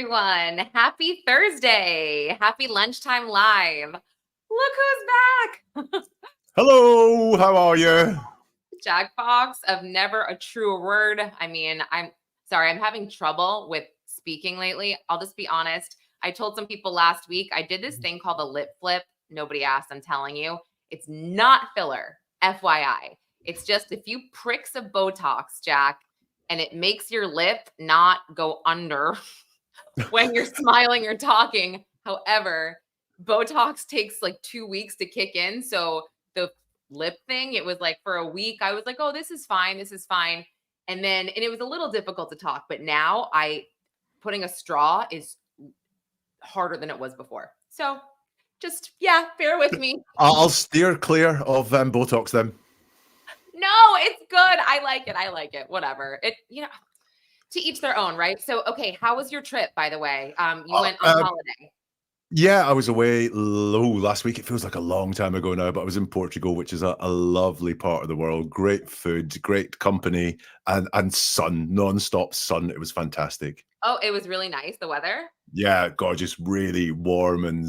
everyone. Happy Thursday. Happy Lunchtime Live. Look who's back. Hello, how are you? Jack Fox of Never a True Word. I mean, I'm sorry, I'm having trouble with speaking lately. I'll just be honest. I told some people last week I did this thing called a lip flip. Nobody asked, I'm telling you. It's not filler, FYI. It's just a few pricks of Botox, Jack, and it makes your lip not go under when you're smiling or talking. However, Botox takes like 2 weeks to kick in. So the lip thing, it was like for a week, I was like, oh, this is fine. This is fine. And it was a little difficult to talk. But now putting a straw is harder than it was before. So just, yeah, bear with me. I'll steer clear of Botox then. No, it's good. I like it. I like it. Whatever. To each their own, right? So, okay, how was your trip, by the way? You went on holiday. Yeah, I was away last week. It feels like a long time ago now, but I was in Portugal, which is a lovely part of the world. Great food, great company, and sun, non-stop sun. It was fantastic. Oh, it was really nice, the weather? Yeah, gorgeous, really warm, and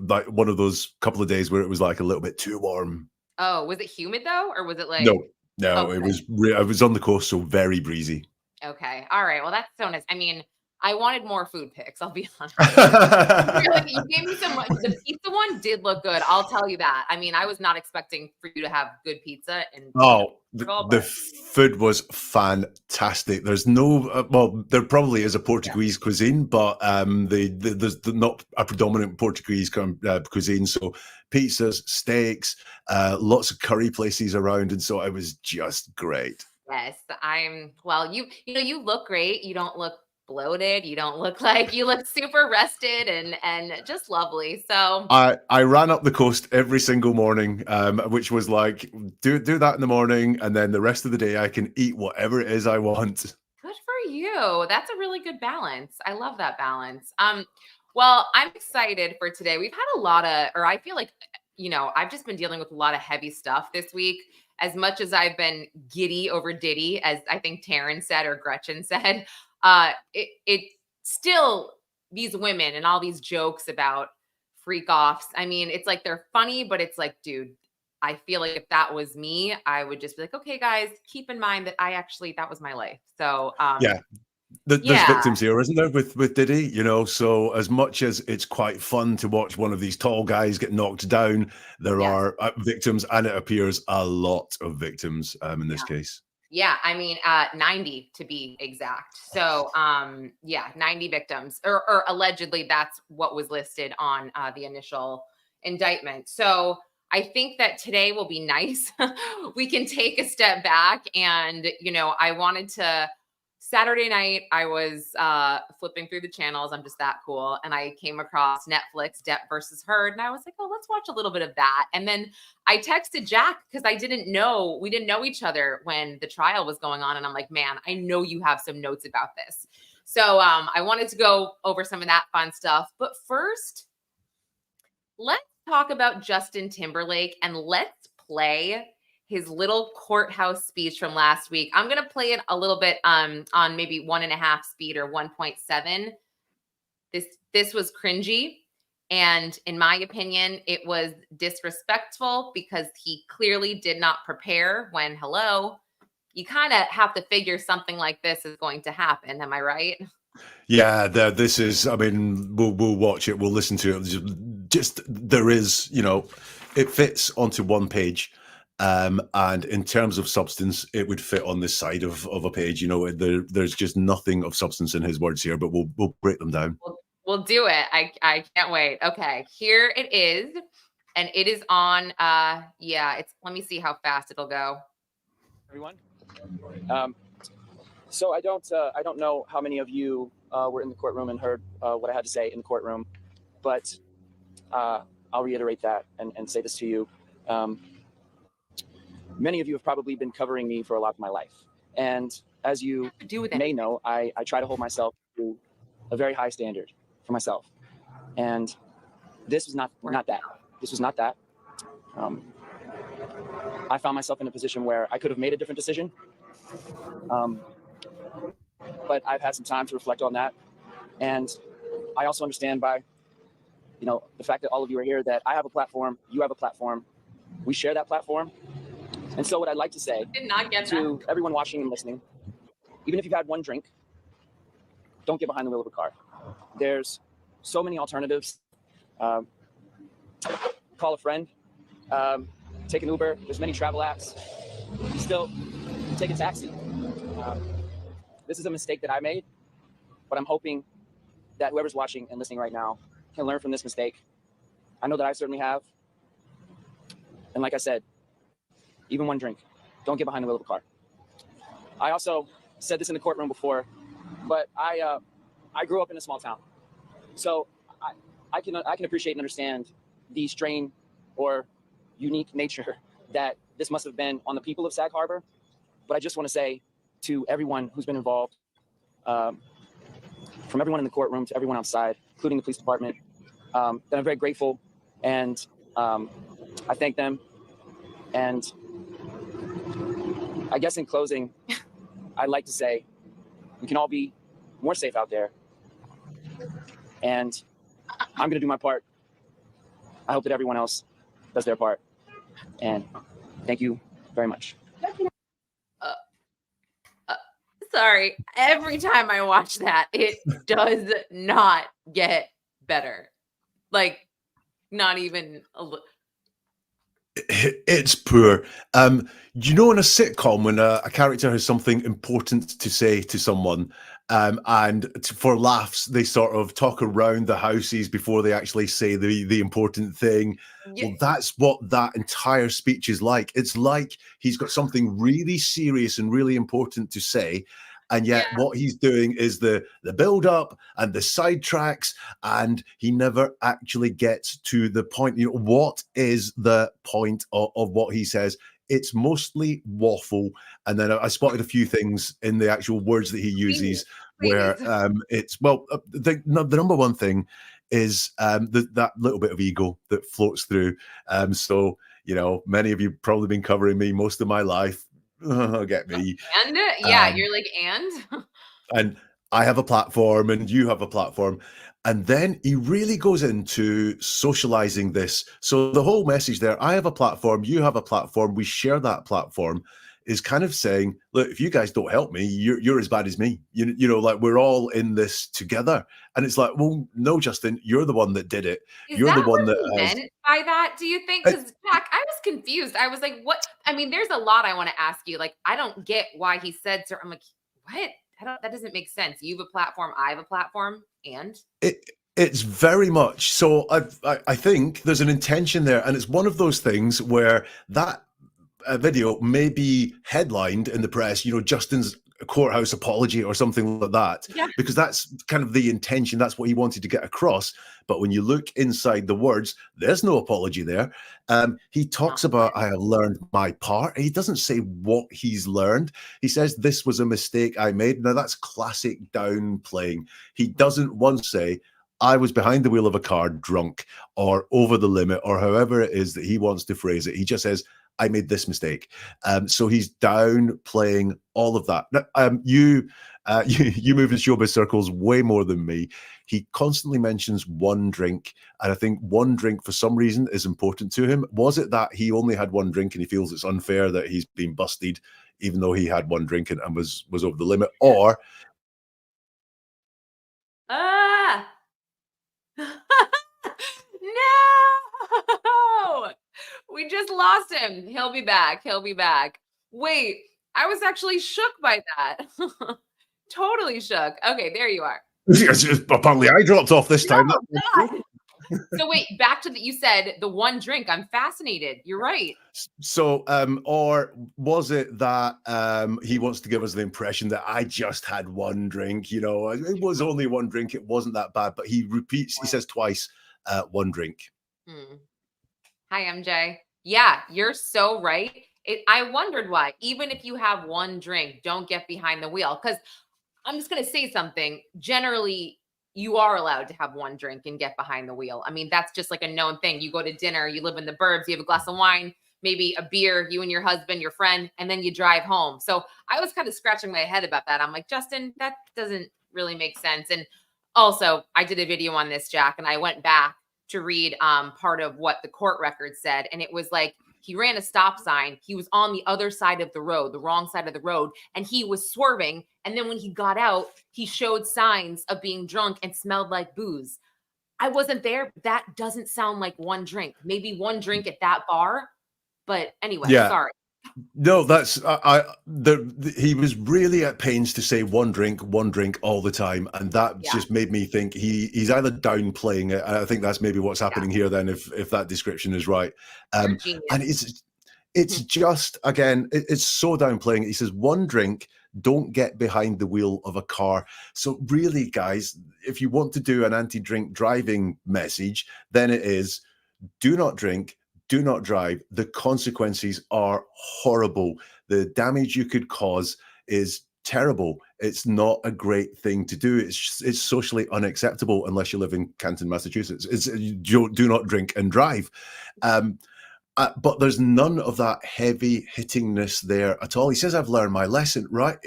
like one of those couple of days where it was like a little bit too warm. Oh, was it humid though? Or was it like... No, Okay. it was. I was on the coast, so very breezy. Okay. All right. Well, that's so nice. I mean, I wanted more food pics. I'll be honest. You gave me some. The pizza one did look good. I'll tell you that. I mean, I was not expecting for you to have good pizza. The food was fantastic. There's no, well, there probably is a Portuguese cuisine, but there's not a predominant Portuguese cuisine. So pizzas, steaks, lots of curry places around, and so it was just great. Yes, well, you look great. You don't look bloated. You don't look like you look super rested and just lovely. So I ran up the coast every single morning, which was like, do that in the morning, and then the rest of the day I can eat whatever it is I want. Good for you. That's a really good balance. I love that balance. Well, I'm excited for today. We've had I feel like, I've just been dealing with a lot of heavy stuff this week. As much as I've been giddy over Diddy, as I think Taryn said or Gretchen said, it still, these women and all these jokes about freak offs. I mean, it's like they're funny, but it's like, dude, I feel like if that was me, I would just be like, okay, guys, keep in mind that that was my life. So yeah. There's victims here, isn't there, with Diddy? So as much as it's quite fun to watch one of these tall guys get knocked down, there are victims, and it appears a lot of victims in this case. Yeah, I mean, 90 to be exact. So, 90 victims, or allegedly that's what was listed on the initial indictment. So I think that today will be nice. We can take a step back and, I wanted to... Saturday night, I was flipping through the channels. I'm just that cool. And I came across Netflix, Depp versus Heard. And I was like, oh, let's watch a little bit of that. And then I texted Jack because we didn't know each other when the trial was going on. And I'm like, man, I know you have some notes about this. So I wanted to go over some of that fun stuff. But first, let's talk about Justin Timberlake and let's play his little courthouse speech from last week. I'm going to play it a little bit on maybe 1.5 speed or 1.7. This was cringy. And in my opinion, it was disrespectful because he clearly did not prepare when, you kind of have to figure something like this is going to happen. Am I right? Yeah, this is, I mean, we'll watch it. We'll listen to it. Just there is, it fits onto one page. And in terms of substance, it would fit on this side of a page. There's just nothing of substance in his words here, but we'll break them down. We'll do it. I can't wait. Okay, here it is, and it is on. Let me see how fast it'll go. Everyone. So I don't know how many of you were in the courtroom and heard what I had to say in the courtroom, but I'll reiterate that and say this to you. Many of you have probably been covering me for a lot of my life. And as you may know, I try to hold myself to a very high standard for myself. And this was not that. This was not that. I found myself in a position where I could have made a different decision. But I've had some time to reflect on that. And I also understand by, the fact that all of you are here, that I have a platform, you have a platform, we share that platform. And so what I'd like to say to everyone watching and listening, even if you've had one drink, don't get behind the wheel of a car. There's so many alternatives. Call a friend, take an Uber. There's many travel apps. Still, take a taxi. This is a mistake that I made, but I'm hoping that whoever's watching and listening right now can learn from this mistake. I know that I certainly have. And like I said, even one drink, don't get behind the wheel of a car. I also said this in the courtroom before, but I grew up in a small town. So I can appreciate and understand the strain or unique nature that this must have been on the people of Sag Harbor. But I just want to say to everyone who's been involved, from everyone in the courtroom to everyone outside, including the police department, that I'm very grateful, and I thank them. And I guess in closing, I'd like to say we can all be more safe out there. And I'm going to do my part. I hope that everyone else does their part. And thank you very much. Sorry. Every time I watch that, it does not get better. Like, not even a little. It's poor. In a sitcom when a character has something important to say to someone, and for laughs, they sort of talk around the houses before they actually say the important thing. Yeah. Well, that's what that entire speech is like. It's like he's got something really serious and really important to say, and yet what he's doing is the build up and the sidetracks, and he never actually gets to the point. What is the point of what he says? It's mostly waffle. And then I spotted a few things in the actual words that he uses where it's, well, the number one thing is that little bit of ego that floats through. So, many of you probably been covering me most of my life. Get me. And you're like, and I have a platform and you have a platform. And then he really goes into socializing this. So the whole message there, I have a platform, you have a platform, we share that platform, is kind of saying, look, if you guys don't help me, you're as bad as me. Like we're all in this together. And it's like, well, no, Justin, you're the one that did it. You're the one that meant by that, do you think? Because Jack, I was confused. I was like, what? I mean, there's a lot I want to ask you. Like, I don't get why he said so. I'm like, what? That doesn't make sense. You have a platform, I have a platform, and it's very much so. I think there's an intention there, and it's one of those things where that video may be headlined in the press, Justin's courthouse apology or something like that, because that's kind of the intention. That's what he wanted to get across. But when you look inside the words, there's no apology there. He talks about, I have learned my part. He doesn't say what he's learned. He says, this was a mistake I made. Now that's classic downplaying. He doesn't once say, I was behind the wheel of a car drunk or over the limit or however it is that he wants to phrase it. He just says, I made this mistake. So he's downplaying all of that. Now, you move in showbiz circles way more than me. He constantly mentions one drink, and I think one drink for some reason is important to him. Was it that he only had one drink and he feels it's unfair that he's been busted even though he had one drink and was over the limit? Or no, we just lost him. He'll be back. Wait, I was actually shook by that. Totally shook. Okay, there you are. Apparently I dropped off this time. So wait, back to you said the one drink. I'm fascinated. You're right. So, or was it that he wants to give us the impression that I just had one drink? It was only one drink. It wasn't that bad. But he repeats, he says twice, one drink. Hi, MJ. Yeah, you're so right. I wondered why. Even if you have one drink, don't get behind the wheel. Because I'm just going to say something. Generally, you are allowed to have one drink and get behind the wheel. I mean, that's just like a known thing. You go to dinner, you live in the burbs, you have a glass of wine, maybe a beer, you and your husband, your friend, and then you drive home. So I was kind of scratching my head about that. I'm like, Justin, that doesn't really make sense. And Also, I did a video on this, Jack, and I went back to read part of what the court record said. And it was like, he ran a stop sign. He was on the other side of the road, the wrong side of the road, and he was swerving. And then when he got out, he showed signs of being drunk and smelled like booze. I wasn't there. That doesn't sound like one drink. Maybe one drink at that bar. But anyway, sorry. No, that's he was really at pains to say one drink all the time, and that just made me think he's either downplaying it. And I think that's maybe what's happening here. Then, if that description is right, and it's just again, it's so downplaying it. He says one drink, don't get behind the wheel of a car. So really, guys, if you want to do an anti-drink driving message, then it is do not drink. Do not drive. The consequences are horrible. The damage you could cause is terrible. It's not a great thing to do. It's socially unacceptable unless you live in Canton, Massachusetts. Do not drink and drive. But there's none of that heavy hittingness there at all. He says, I've learned my lesson, right?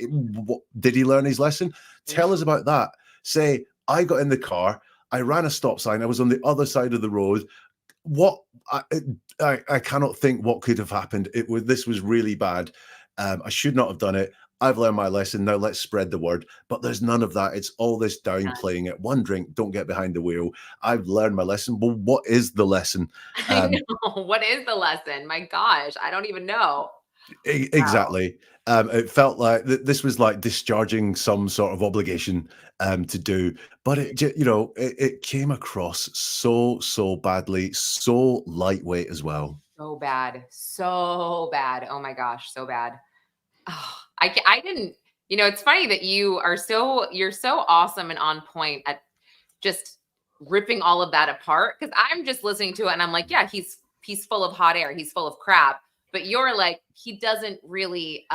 Did he learn his lesson? Tell us about that. Say, I got in the car, I ran a stop sign, I was on the other side of the road. What I cannot think what could have happened. This was really bad. I should not have done it. I've learned my lesson. Now let's spread the word. But there's none of that. It's all this downplaying it. One drink, don't get behind the wheel. I've learned my lesson. Well, what is the lesson? I know. What is the lesson? My gosh, I don't even know. Exactly. Wow. It felt like this was like discharging some sort of obligation to do, but it came across so badly, so lightweight as well. So bad. Oh my gosh, so bad. Oh, I didn't. It's funny that you're so awesome and on point at just ripping all of that apart, because I'm just listening to it and I'm like, yeah, he's full of hot air. He's full of crap. But you're like, he doesn't really,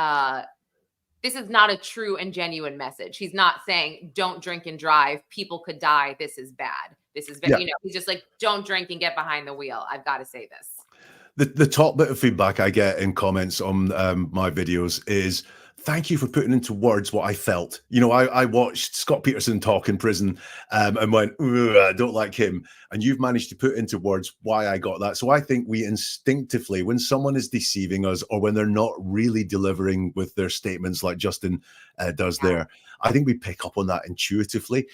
this is not a true and genuine message. He's not saying, don't drink and drive. People could die. This is bad. This is bad. He's just like, don't drink and get behind the wheel. I've got to say this. The top bit of feedback I get in comments on my videos is, thank you for putting into words what I felt. I watched Scott Peterson talk in prison and went, I don't like him. And you've managed to put into words why I got that. So I think we instinctively, when someone is deceiving us or when they're not really delivering with their statements like Justin does there, I think we pick up on that intuitively.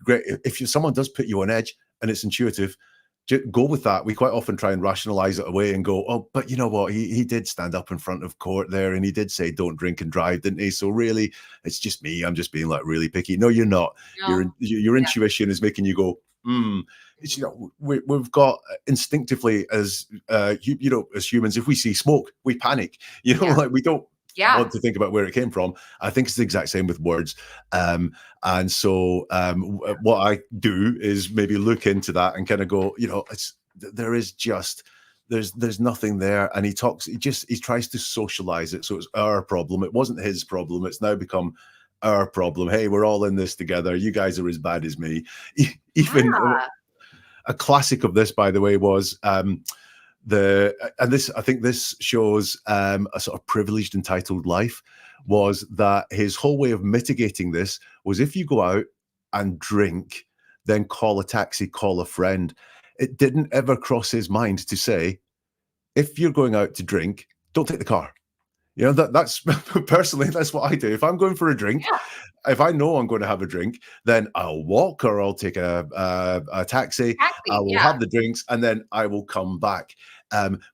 Great. If someone does put you on edge and it's intuitive, go with that. We quite often try and rationalize it away and go, oh, but you know what? He did stand up in front of court there and he did say, don't drink and drive, didn't he? So really, it's just me. I'm just being like really picky. No, you're not. No. Your intuition is making you go, It's, we've got instinctively as, as humans, if we see smoke, we panic, like we don't want to think about where it came from. I think it's the exact same with words. And so what I do is maybe look into that and kind of go, there's nothing there. And he tries to socialize it. So it's our problem. It wasn't his problem. It's now become our problem. Hey, we're all in this together. You guys are as bad as me. Even a classic of this, by the way, was I think this shows a sort of privileged, entitled life, was that his whole way of mitigating this was, if you go out and drink, then call a taxi, call a friend. It didn't ever cross his mind to say, if you're going out to drink, don't take the car. That's personally, that's what I do. If I'm going for a drink, if I know I'm going to have a drink, then I'll walk or I'll take a taxi. I will have the drinks and then I will come back.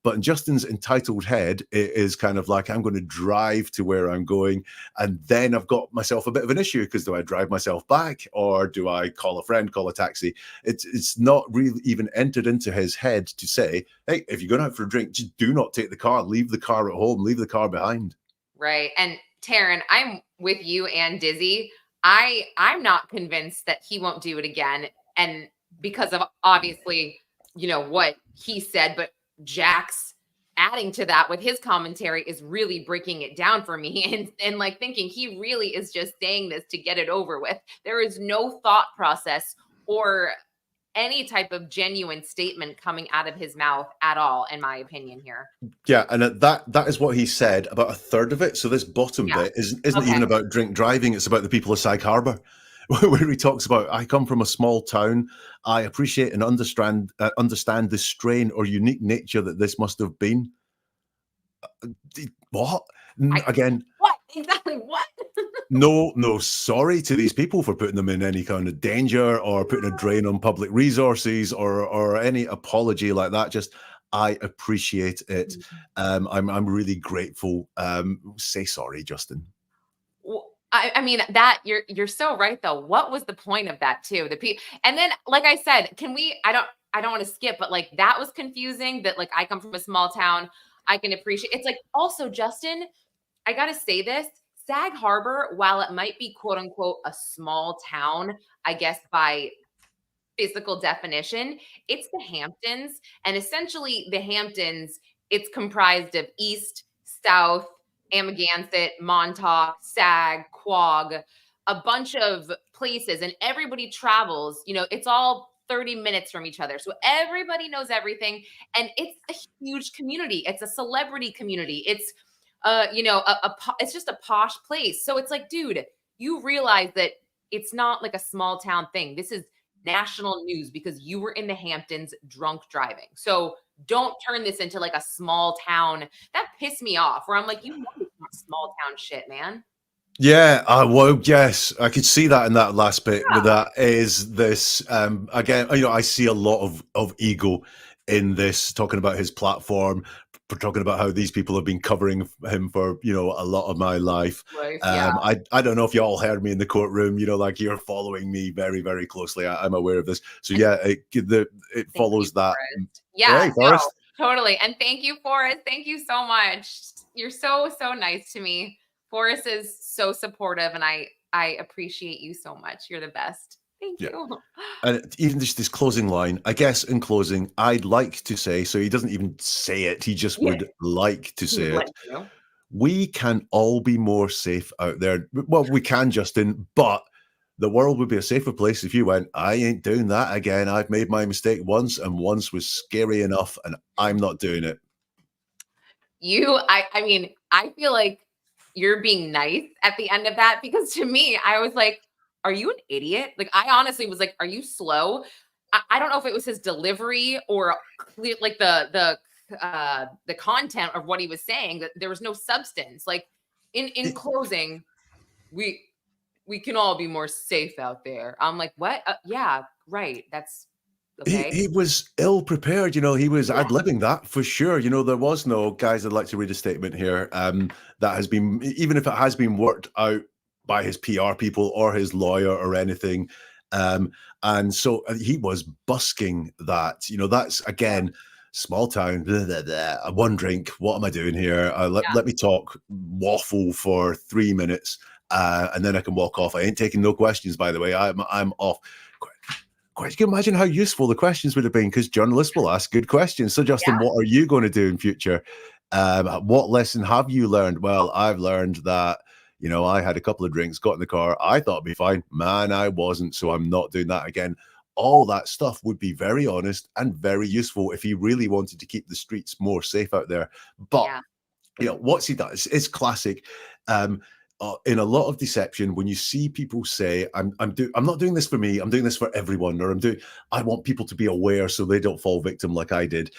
But in Justin's entitled head, it is kind of like, I'm going to drive to where I'm going. And then I've got myself a bit of an issue, because do I drive myself back or do I call a friend, call a taxi? It's not really even entered into his head to say, hey, if you're going out for a drink, just do not take the car, leave the car at home, leave the car behind. Right. And Taryn, I'm with you and Dizzy. I'm not convinced that he won't do it again. And because of obviously, what he said, but Jack's adding to that with his commentary is really breaking it down for me, and like thinking he really is just saying this to get it over with. There is no thought process or any type of genuine statement coming out of his mouth at all, in my opinion here. Yeah, and that is what he said, about a third of it. So this bottom bit isn't even about drink driving. It's about the people of Sag Harbor, where he talks about, I come from a small town. I appreciate and understand the strain or unique nature that this must have been. What? Again, what exactly? What? no, sorry to these people for putting them in any kind of danger or putting a drain on public resources or any apology like that. Just, I appreciate it. I'm really grateful. Say sorry, Justin. Well, I mean that you're so right though. What was the point of that too? And then, like I said, can we? I don't want to skip, but like that was confusing. That like I come from a small town. I can appreciate. It's like also Justin. I gotta say this. Sag Harbor, while it might be quote unquote a small town, I guess by physical definition, it's the Hamptons. And essentially the Hamptons, it's comprised of East, South, Amagansett, Montauk, Sag, Quogue, a bunch of places, and everybody travels, it's all 30 minutes from each other. So everybody knows everything. And it's a huge community. It's a celebrity community. It's it's just a posh place. So it's like, dude, you realize that it's not like a small town thing. This is national news because you were in the Hamptons drunk driving. So don't turn this into like a small town. That pissed me off where I'm like, it's not small town shit, man. Yeah, well, yes, I could see that in that last bit. But that is this again. I see a lot of ego in this, talking about his platform, talking about how these people have been covering him for a lot of my life. I don't know if you all heard me in the courtroom. Like you're following me very, very closely. I'm aware of this. So yeah, it follows that. Forrest. Yeah, hey, Forrest. No, totally. And thank you, Forrest. Thank you so much. You're so nice to me. Forrest is so supportive, and I appreciate you so much. You're the best. Thank you. And even just this closing line, I guess in closing, I'd like to say, so he doesn't even say it, he just would like to say it. We can all be more safe out there. Well, we can, Justin, but the world would be a safer place if you went, I ain't doing that again. I've made my mistake once, and once was scary enough, and I'm not doing it. I mean, I feel like you're being nice at the end of that, because to me, I was like, are you an idiot? Like, I honestly was like, are you slow? I don't know if it was his delivery or like the content of what he was saying, that there was no substance. Like in closing, we can all be more safe out there. I'm like, what? Yeah, right. That's okay. He was ill prepared, he was ad-libbing that for sure. There was no, guys, I'd like to read a statement here that has been, even if it has been worked out by his PR people or his lawyer or anything. And so he was busking that, that's again, small town, blah, blah, blah, one drink. What am I doing here? Let me talk waffle for 3 minutes and then I can walk off. I ain't taking no questions, by the way. I'm off. Can you imagine how useful the questions would have been? Because journalists will ask good questions. So, Justin, what are you going to do in future? What lesson have you learned? Well, I've learned that, I had a couple of drinks, got in the car. I thought it'd be fine. Man, I wasn't. So I'm not doing that again. All that stuff would be very honest and very useful if he really wanted to keep the streets more safe out there. But, what's he done? It's classic. In a lot of deception, when you see people say, I'm not doing this for me, I'm doing this for everyone, or I want people to be aware so they don't fall victim like I did.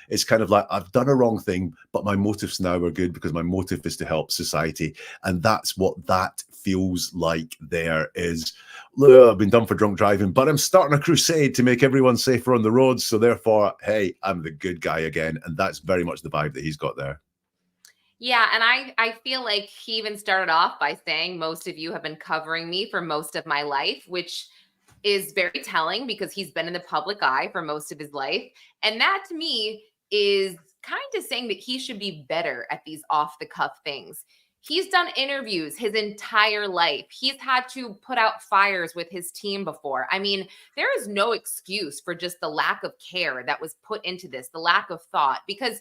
It's kind of like, I've done a wrong thing, but my motives now are good because my motive is to help society. And that's what that feels like. There is, I've been done for drunk driving, but I'm starting a crusade to make everyone safer on the roads. So therefore, hey, I'm the good guy again. And that's very much the vibe that he's got there. Yeah, and I feel like he even started off by saying, most of you have been covering me for most of my life, which is very telling because he's been in the public eye for most of his life. And that to me is kind of saying that he should be better at these off-the-cuff things. He's done interviews his entire life. He's had to put out fires with his team before. I mean, there is no excuse for just the lack of care that was put into this, the lack of thought, because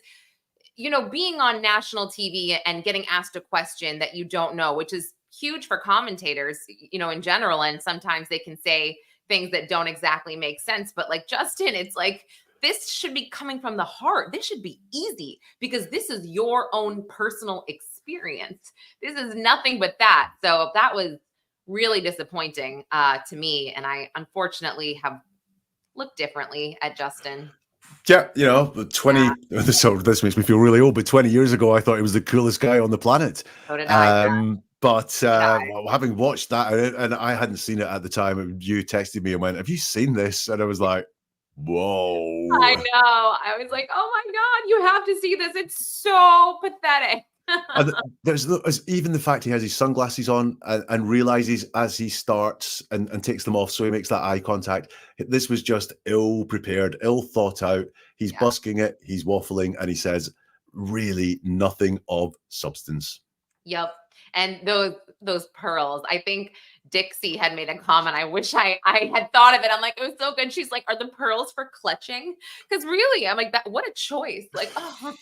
being on national TV and getting asked a question that you don't know, which is huge for commentators, in general. And sometimes they can say things that don't exactly make sense. But like Justin, it's like, this should be coming from the heart. This should be easy because this is your own personal experience. This is nothing but that. So that was really disappointing to me. And I unfortunately have looked differently at Justin. Yeah, you know, 20, so this makes me feel really old, but 20 years ago, I thought he was the coolest guy on the planet. So did I. But having watched that, and I hadn't seen it at the time, you texted me and went, "Have you seen this?" And I was like, whoa. I know. I was like, oh my God, you have to see this. It's so pathetic. And there's even the fact he has his sunglasses on and realizes as he starts and takes them off, so he makes that eye contact. This was just ill prepared, ill thought out. He's busking it, he's waffling, and he says really nothing of substance. Yep. And those pearls, I think Dixie had made a comment. I wish I had thought of it. I'm like, it was so good. She's like, are the pearls for clutching? Because really, I'm like, what a choice. Like, oh,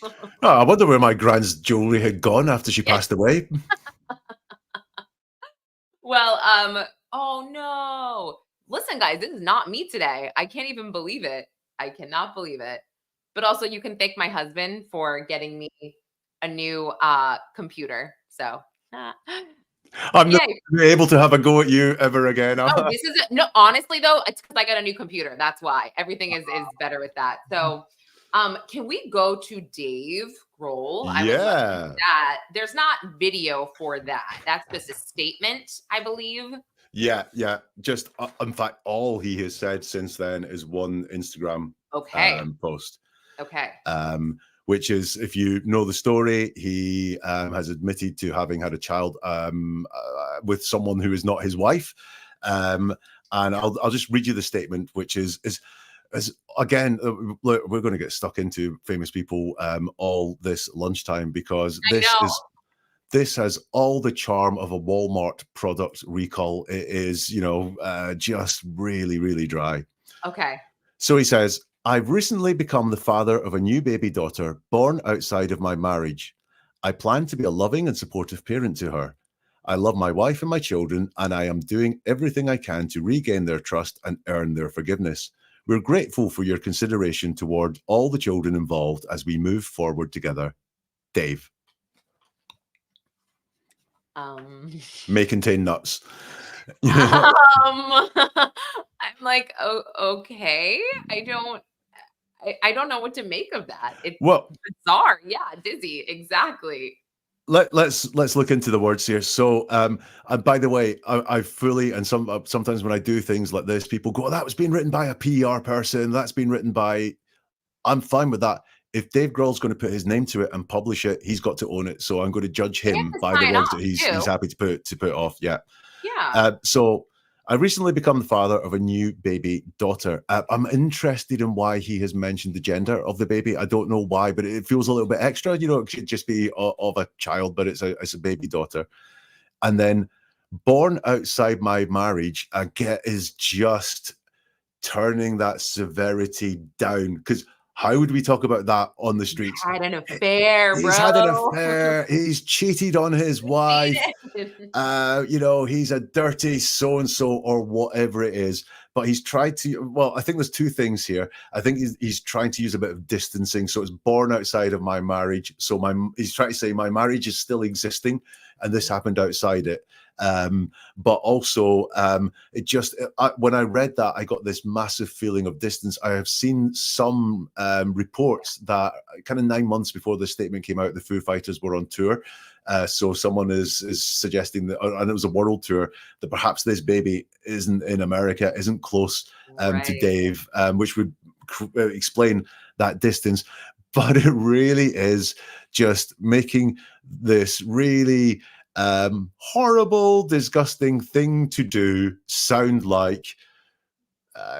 I wonder where my grand's jewelry had gone after she passed away. Well, oh no. Listen, guys, this is not me today. I can't even believe it. I cannot believe it. But also, you can thank my husband for getting me a new computer. So I'm not able to have a go at you ever again. This is no. Honestly, though, it's because I got a new computer. That's why everything is better with that. So, can we go to Dave Grohl? Yeah, that there's not video for that. That's just a statement, I believe. Yeah. Just in fact, all he has said since then is one Instagram post. Okay. Which is, if you know the story, he has admitted to having had a child with someone who is not his wife. And I'll just read you the statement, which is again, look, we're going to get stuck into famous people all this lunchtime, because this has all the charm of a Walmart product recall. It is, just really, really dry. Okay. So he says, I've recently become the father of a new baby daughter born outside of my marriage. I plan to be a loving and supportive parent to her. I love my wife and my children, and I am doing everything I can to regain their trust and earn their forgiveness. We're grateful for your consideration toward all the children involved as we move forward together. Dave. May contain nuts. I'm like, oh, okay. I don't know what to make of that. It's bizarre. Yeah, dizzy. Exactly. Let's look into the words here. So, and by the way, I fully, and sometimes when I do things like this, people go, oh, that was being written by a PR person. That's been written by. I'm fine with that. If Dave Grohl's going to put his name to it and publish it, he's got to own it. So I'm going to judge him by the words that he's happy to put off. Yeah. Yeah. So I recently become the father of a new baby daughter. I'm interested in why he has mentioned the gender of the baby. I don't know why, but it feels a little bit extra. It should just be of a child, but it's a baby daughter. And then born outside my marriage, I get is just turning that severity down, because how would we talk about that on the streets? Had an affair, bro. He's had an affair. He's cheated on his wife. He's a dirty so-and-so or whatever it is. But he's tried to, well, I think there's two things here. I think he's trying to use a bit of distancing. So it's born outside of my marriage. So he's trying to say my marriage is still existing and this happened outside it. But also, when I read that, I got this massive feeling of distance. I have seen some reports that kind of 9 months before this statement came out, the Foo Fighters were on tour. So someone is suggesting that, and it was a world tour, that perhaps this baby isn't in America, isn't close to Dave, which would explain that distance. But it really is just making this really horrible, disgusting thing to do sound like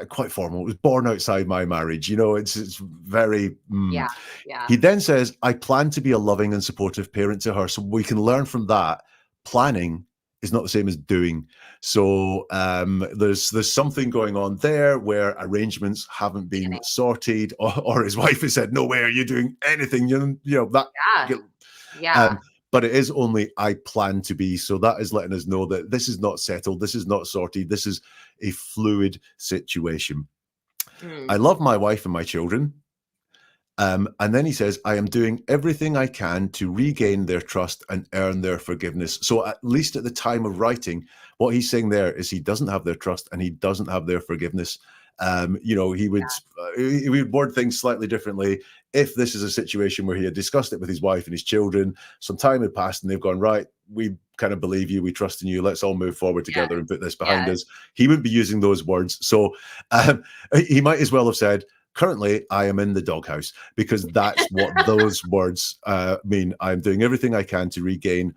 quite formal. It was born outside my marriage. It's very yeah. He then says, I plan to be a loving and supportive parent to her. So we can learn from that. Planning is not the same as doing. So there's something going on there where arrangements haven't been sorted, or his wife has said, no way are you doing anything. but it is only I plan to be. So that is letting us know that this is not settled. This is not sorted. This is a fluid situation. I love my wife and my children. And then he says, I am doing everything I can to regain their trust and earn their forgiveness. So at least at the time of writing, what he's saying there is he doesn't have their trust and he doesn't have their forgiveness. He would word things slightly differently if this is a situation where he had discussed it with his wife and his children. Some time had passed and they've gone, right, we kind of believe you, we trust in you, let's all move forward together and put this behind us. He wouldn't be using those words. So he might as well have said, currently, I am in the doghouse, because that's what those words mean. I'm doing everything I can to regain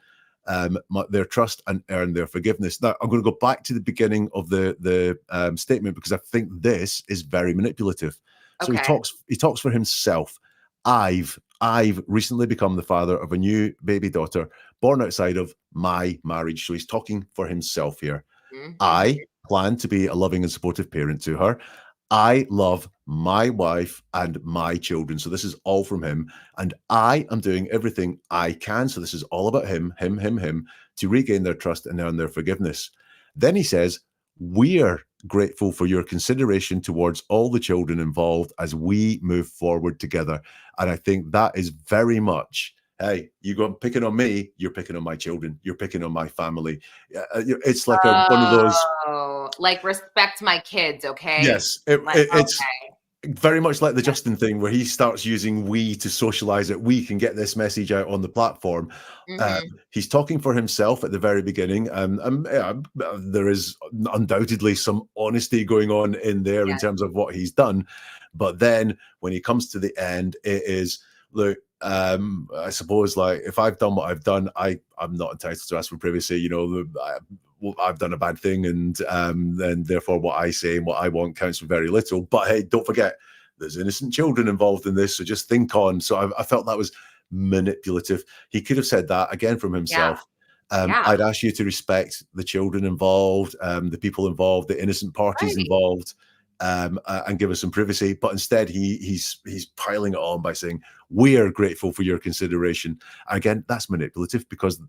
their trust and earn their forgiveness. Now, I'm going to go back to the beginning of the statement, because I think this is very manipulative. So he talks for himself. I've recently become the father of a new baby daughter born outside of my marriage. So he's talking for himself here. I plan to be a loving and supportive parent to her. I love my wife and my children. So this is all from him. And I am doing everything I can. So this is all about him, to regain their trust and earn their forgiveness. Then he says, we're grateful for your consideration towards all the children involved as we move forward together. And I think that is very much, hey, you go picking on me, you're picking on my children, you're picking on my family. It's like one of those, like, respect my kids, okay? Yes, it's very much like the Justin thing, where he starts using we to socialize it. We can get this message out on the platform. He's talking for himself at the very beginning. There is undoubtedly some honesty going on in there in terms of what he's done. But then when he comes to the end, it is, look, I suppose, like, if I've done what I've done, I'm not entitled to ask for privacy. I've done a bad thing, and therefore what I say and what I want counts for very little. But hey, don't forget, there's innocent children involved in this, so just think on. So I felt that was manipulative. He could have said that again from himself. I'd ask you to respect the children involved, the people involved, the innocent parties involved, and give us some privacy. But instead, he's piling it on by saying, we are grateful for your consideration. Again, that's manipulative, because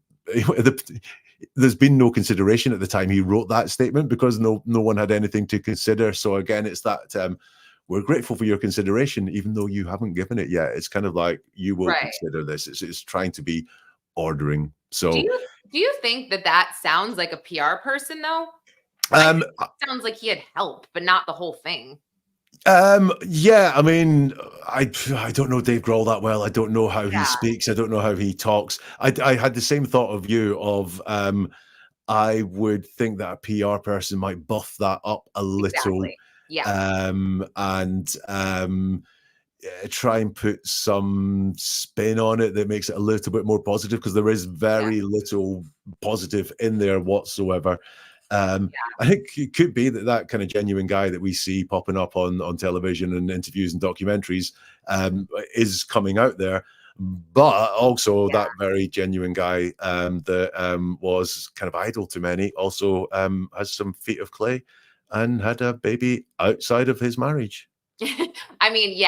there's been no consideration at the time he wrote that statement, because no one had anything to consider. So again, it's that we're grateful for your consideration, even though you haven't given it yet. It's kind of like, you will consider this. It's trying to be ordering. So do you think that sounds like a PR person, though? It sounds like he had help, but not the whole thing. I mean, I don't know Dave Grohl that well. I don't know how he speaks. I don't know how he talks. I had the same thought of you of I would think that a PR person might buff that up a little. Try and put some spin on it that makes it a little bit more positive, because there is very little positive in there whatsoever. I think it could be that kind of genuine guy that we see popping up on television and interviews and documentaries is coming out there, but also that very genuine guy that was kind of idol to many also has some feet of clay and had a baby outside of his marriage. I mean,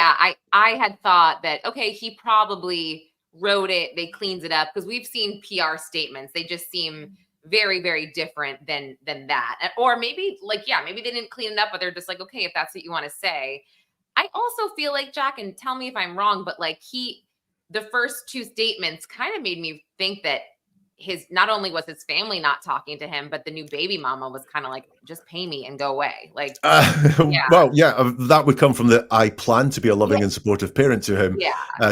I had thought that, okay, he probably wrote it, they cleans it up, because we've seen PR statements. They just seem very, very different than that. Or maybe maybe they didn't clean it up, but they're just like, okay, if that's what you want to say. I also feel like, Jack, and tell me if I'm wrong, but like the first two statements kind of made me think that not only was his family not talking to him, but the new baby mama was kind of like, just pay me and go away. Like, that would come from the I plan to be a loving and supportive parent to him,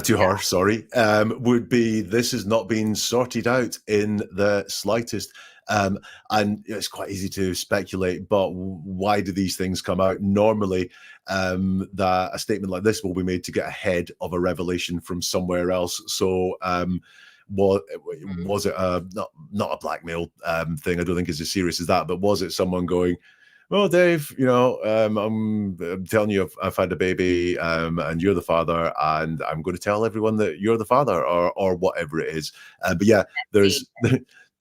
to her, sorry, would be, this has not been sorted out in the slightest. And it's quite easy to speculate, but why do these things come out? Normally, that a statement like this will be made to get ahead of a revelation from somewhere else. So, was it not a blackmail thing? I don't think it's as serious as that, but was it someone going, well, Dave, I'm telling you I've had a baby and you're the father, and I'm going to tell everyone that you're the father, or whatever it is. But there's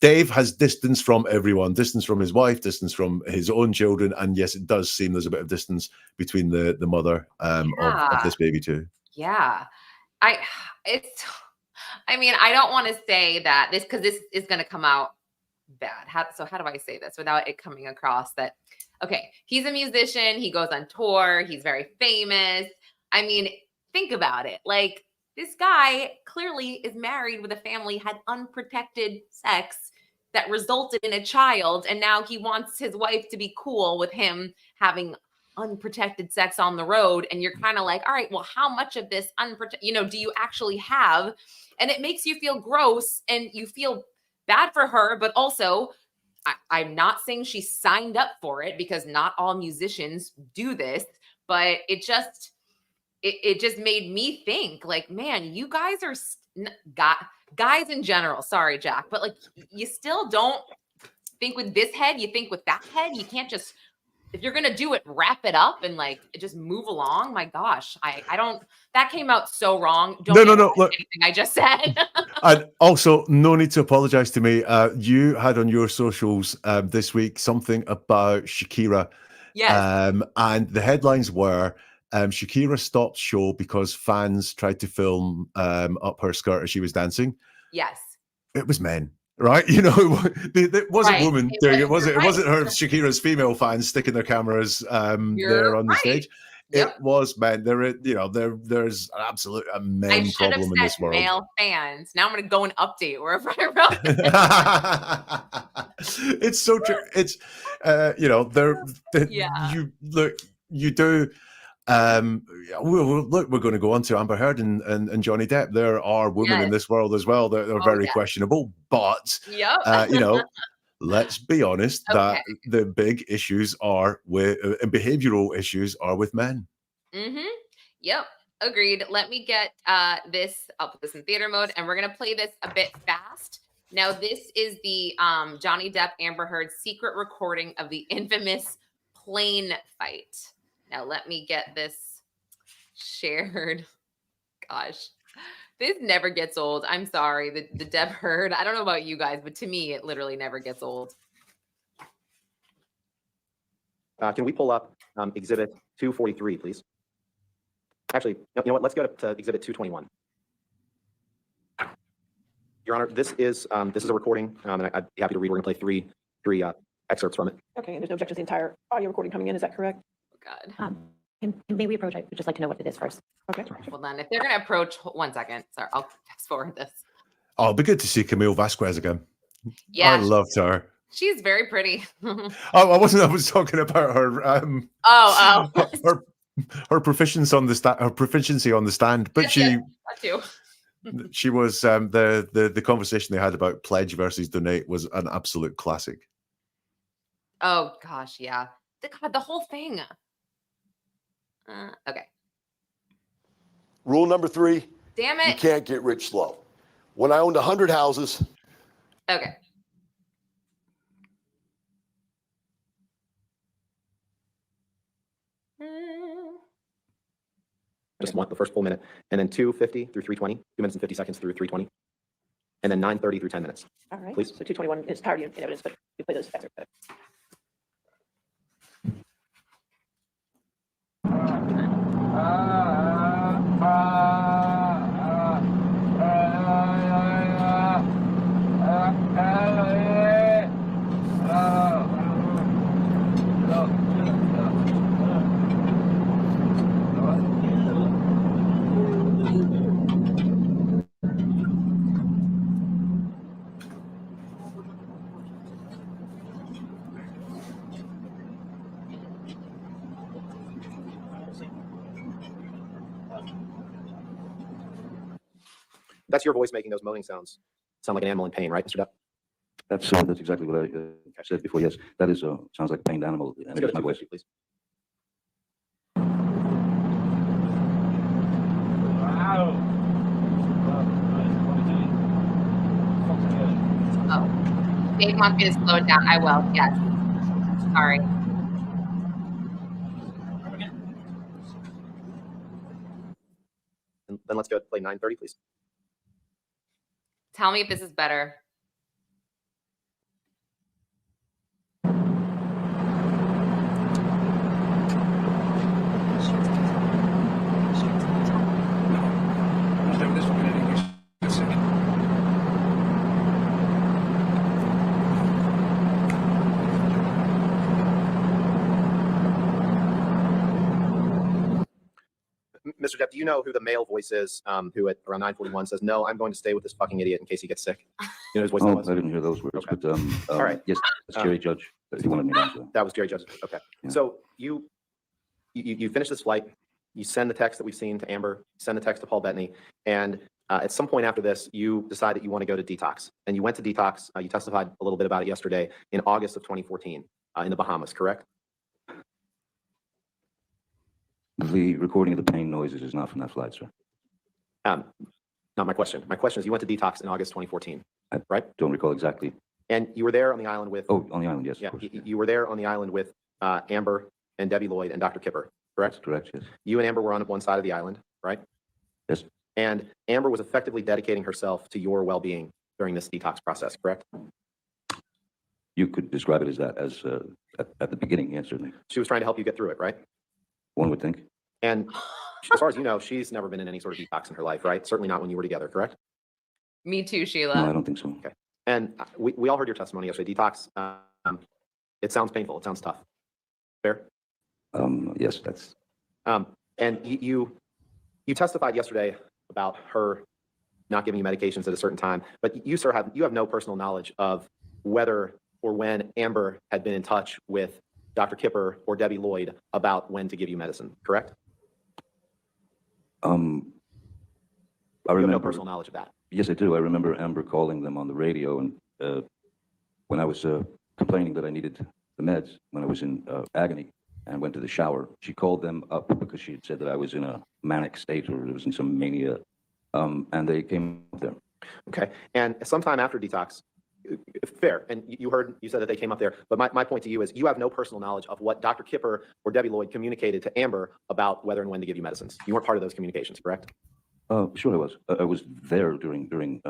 Dave has distance from everyone, distance from his wife, distance from his own children, and yes, it does seem there's a bit of distance between the mother of this baby too. I I mean, I don't want to say that because this is going to come out bad. How do I say this without it coming across that, okay, he's a musician. He goes on tour. He's very famous. I mean, think about it. Like, this guy clearly is married with a family, had unprotected sex that resulted in a child. And now he wants his wife to be cool with him having unprotected sex on the road. And you're kind of like, all right, well, how much of this do you actually have? And it makes you feel gross and you feel bad for her, but also I'm not saying she signed up for it because not all musicians do this, but it just made me think like, man, you guys are guys in general. Sorry, Jack, but like you still don't think with this head, you think with that head. You can't just, if you're going to do it, wrap it up and like just move along. My gosh, I don't, that came out so wrong. Don't no. Look, anything I just said. And also, no need to apologize to me. You had on your socials this week something about Shakira. Yes. And the headlines were Shakira stopped show because fans tried to film up her skirt as she was dancing. Yes. It was men. Right, it wasn't Right. women doing it, was it? It wasn't her Shakira's female fans sticking their cameras there on the stage. Yep. It was men. There's an absolute men problem in this world. Male fans. Now I'm going to go and update wherever I wrote. It's so true. It's you do. Look, we're going to go on to Amber Heard and Johnny Depp. There are women in this world as well that are very questionable, but let's be honest that the big issues are with and behavioral issues are with men. Yep, agreed. Let me get this. I'll put this in theater mode, and we're gonna play this a bit fast. Now, this is the Johnny Depp Amber Heard secret recording of the infamous plane fight. Now, let me get this shared. Gosh, this never gets old. I'm sorry. The Depp Heard. I don't know about you guys, but to me, it literally never gets old. Can we pull up Exhibit 243, please? Actually, you know what? Let's go to Exhibit 221. Your Honor, this is a recording, and I'd be happy to read. We're going to play three excerpts from it. Okay, and there's no objection to the entire audio recording coming in. Is that correct? God. May we approach? I would just like to know what it is first. Okay. Hold on. If they're going to approach, 1 second. Sorry, I'll fast forward this. Oh, it'd be good to see Camille Vasquez again. Yeah. I loved her. She's very pretty. I was talking about her. Her proficiency on the stand, but she was the conversation they had about pledge versus donate was an absolute classic. Oh gosh, yeah. The whole thing. Okay. Rule number 3. Damn it. You can't get rich slow. When I owned 100 houses. Okay. Just want the first full minute, and then 2:50 through 3:20, 2 minutes and 50 seconds through 3:20, and then 9:30 through 10 minutes. All right. Please. So 221 is parody in evidence, but we play those excerpts. That's your voice making those moaning sounds. Sound like an animal in pain, right, Mr. Depp? That's exactly what I said before. Yes, that is sounds like a pained animal. Let's go to 250, please. Oh, Dave wants me to slow it down. I will. Yes. Sorry. And then let's go play 9:30, please. Tell me if this is better. Mr. Depp, do you know who the male voice is who at around 9:41 says, "No, I'm going to stay with this fucking idiot in case he gets sick"? You know his voice that was? I didn't hear those words, Okay. but All right. yes, it's Jerry Judge. If you wanted me to answer. That was Jerry Judge. Okay. Yeah. So you finish this flight. You send the text that we've seen to Amber. Send the text to Paul Bettany, and at some point after this, you decide that you want to go to detox, and you went to detox. You testified a little bit about it yesterday in August of 2014 in the Bahamas, correct? The recording of the pain noises is not from that flight, sir. Not my question. My question is, you went to detox in August 2014, right? Don't recall exactly. And you were there on the island with. Oh, on the island, yes. Yeah, Of course. you were there on the island with Amber and Debbie Lloyd and Dr. Kipper, correct? That's correct, yes. You and Amber were on one side of the island, right? Yes. And Amber was effectively dedicating herself to your well-being during this detox process, correct? You could describe it as that, as at the beginning, yes, certainly. She was trying to help you get through it, right? One would think. And as far as you know, she's never been in any sort of detox in her life, right? Certainly not when you were together, correct? Me too, Sheila. No, I don't think so. Okay. And we all heard your testimony yesterday. Detox, it sounds painful. It sounds tough. Fair? Yes, that's. And you testified yesterday about her not giving you medications at a certain time, but you, sir, have no personal knowledge of whether or when Amber had been in touch with Dr. Kipper or Debbie Lloyd about when to give you medicine, correct? I You have remember. no personal knowledge of that. Yes, I do. I remember Amber calling them on the radio, and when I was complaining that I needed the meds when I was in agony and went to the shower, she called them up because she had said that I was in a manic state or I was in some mania, and they came up there. Okay. And sometime after detox, fair. And you said that they came up there. But my point to you is you have no personal knowledge of what Dr. Kipper or Debbie Lloyd communicated to Amber about whether and when to give you medicines. You weren't part of those communications, correct? Sure, I was. I was there during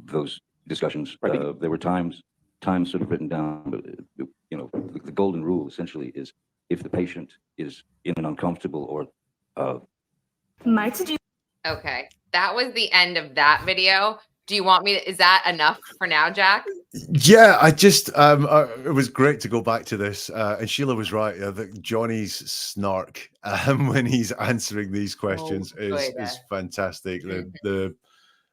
those discussions. Right. There were times sort of written down, but you know, the golden rule essentially is if the patient is in an uncomfortable or Okay, that was the end of that video. Do you want me to, is that enough for now, Jack? Yeah, I just it was great to go back to this, and Sheila was right. That Johnny's snark when he's answering these questions is fantastic. The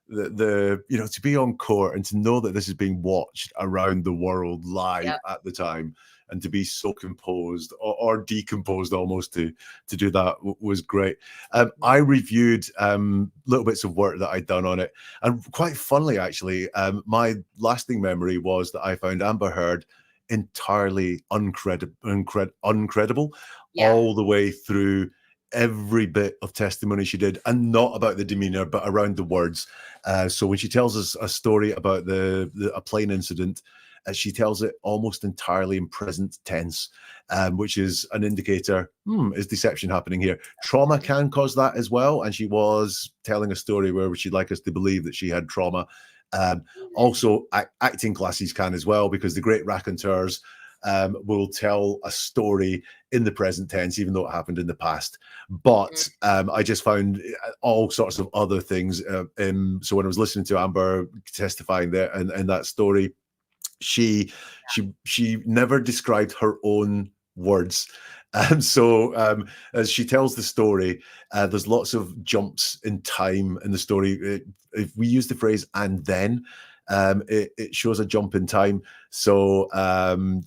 you know, to be on court and to know that this is being watched around the world live at the time, and to be so composed or decomposed almost to do that was great. I reviewed little bits of work that I'd done on it, and quite funnily actually, my lasting memory was that I found Amber Heard entirely uncredible all the way through every bit of testimony she did, and not about the demeanor but around the words. So when she tells us a story about a plane incident, she tells it almost entirely in present tense, which is an indicator, is deception happening here? Trauma can cause that as well, and she was telling a story where she'd like us to believe that she had trauma. Also, acting classes can as well, because the great raconteurs will tell a story in the present tense, even though it happened in the past. But I just found all sorts of other things. So when I was listening to Amber testifying there and that story, she never described her own words. So as she tells the story, there's lots of jumps in time in the story. If we use the phrase "and then," it shows a jump in time. So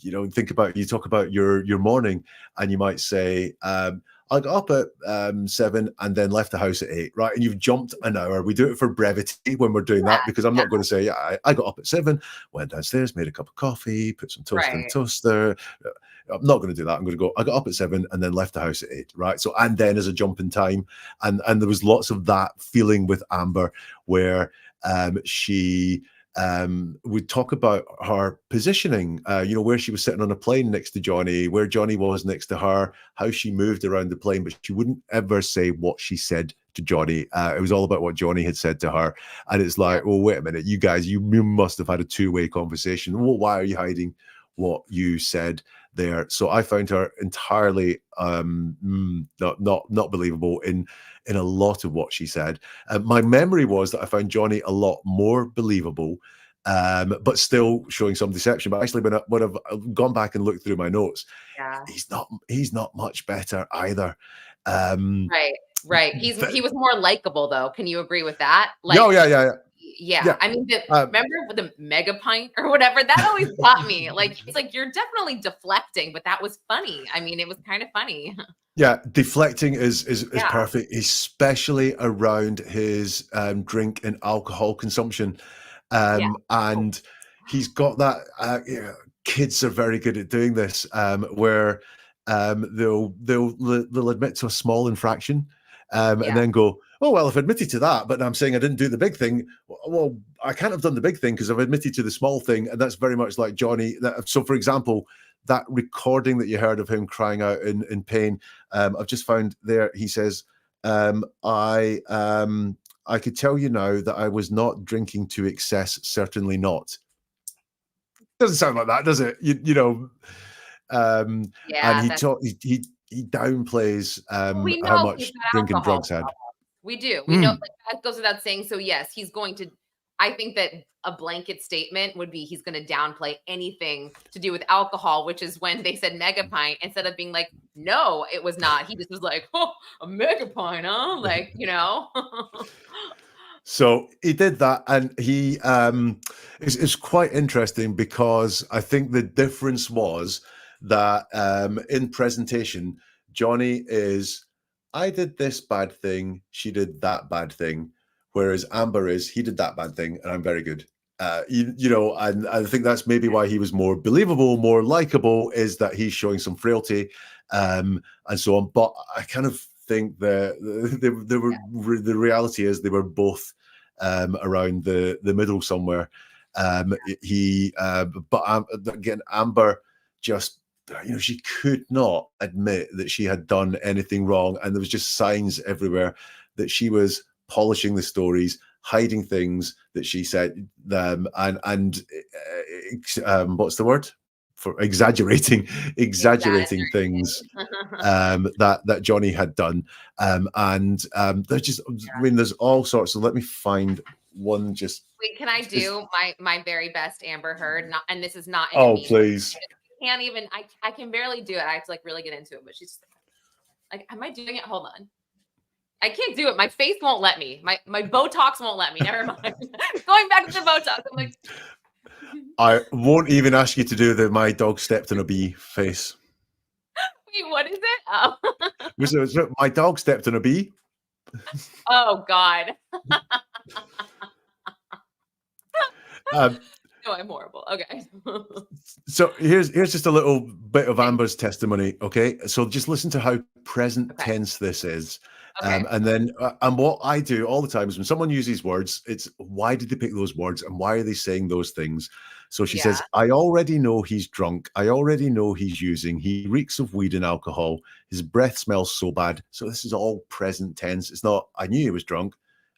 you know, you talk about your morning, and you might say, I got up at 7 and then left the house at 8, right? And you've jumped an hour. We do it for brevity when we're doing that, because I'm not going to say, I got up at 7, went downstairs, made a cup of coffee, put some toast in the toaster. I'm not going to do that. I'm going to go, I got up at 7 and then left the house at 8, right? So, and then is a jump in time. And there was lots of that feeling with Amber, where she would talk about her positioning, you know, where she was sitting on a plane next to Johnny, where Johnny was next to her, how she moved around the plane, but she wouldn't ever say what she said to Johnny. It was all about what Johnny had said to her. And it's like, well, wait a minute, you guys, you must have had a two-way conversation. Well, why are you hiding what you said there? So I found her entirely not believable in a lot of what she said. My memory was that I found Johnny a lot more believable, but still showing some deception. But actually, when I've gone back and looked through my notes, he's not much better either. Right. Right. He was more likable though. Can you agree with that? Like, Yeah. I mean, remember with the mega pint or whatever? That always got me. Like, it's like you're definitely deflecting, but that was funny. I mean, it was kind of funny. Yeah, deflecting is perfect, especially around his drink and alcohol consumption. And he's got that. Kids are very good at doing this, where they'll admit to a small infraction, and then go, "Oh well, I've admitted to that, but I'm saying I didn't do the big thing. Well, I can't have done the big thing because I've admitted to the small thing." And that's very much like Johnny. So, for example, that recording that you heard of him crying out in pain, I've just found there. He says, "I could tell you now that I was not drinking to excess. Certainly not." Doesn't sound like that, does it? You know. And he downplays how much drinking drugs had. We do. We know, like, that goes without saying. So yes, he's going to. I think that a blanket statement would be he's going to downplay anything to do with alcohol, which is when they said mega pint, instead of being like, no, it was not. He just was like, oh, a mega pint, huh? Like, you know. So he did that, and he it's quite interesting because I think the difference was that in presentation, Johnny is, I did this bad thing, she did that bad thing, whereas Amber is, he did that bad thing, and I'm very good. You know, and I think that's maybe why he was more believable, more likable, is that he's showing some frailty, and so on. But I kind of think that the reality is they were both around the middle somewhere. But again, Amber just, you know, she could not admit that she had done anything wrong, and there was just signs everywhere that she was polishing the stories, hiding things that she said, and what's the word for exaggerating things that Johnny had done, and there's just, I mean, there's all sorts. So let me find one. Just wait, can I do my very best Amber Heard? Not, and this is not. Please. Can't even. I can barely do it. I have to like really get into it. But she's like, am I doing it? Hold on. I can't do it. My face won't let me. My Botox won't let me. Never mind. Going back to the Botox. I'm like, I won't even ask you to do the "my dog stepped on a bee" face. Wait, what is it? Oh, was it "my dog stepped on a bee"? Oh God. No, I'm horrible. Okay. So here's just a little bit of Amber's testimony. Okay, so just listen to how present tense this is. And then and what I do all the time is when someone uses words, it's why did they pick those words and why are they saying those things? So she says, I already know he's drunk. I already know he's using. He reeks of weed and alcohol. His breath smells so bad. So this is all present tense. It's not, I knew he was drunk.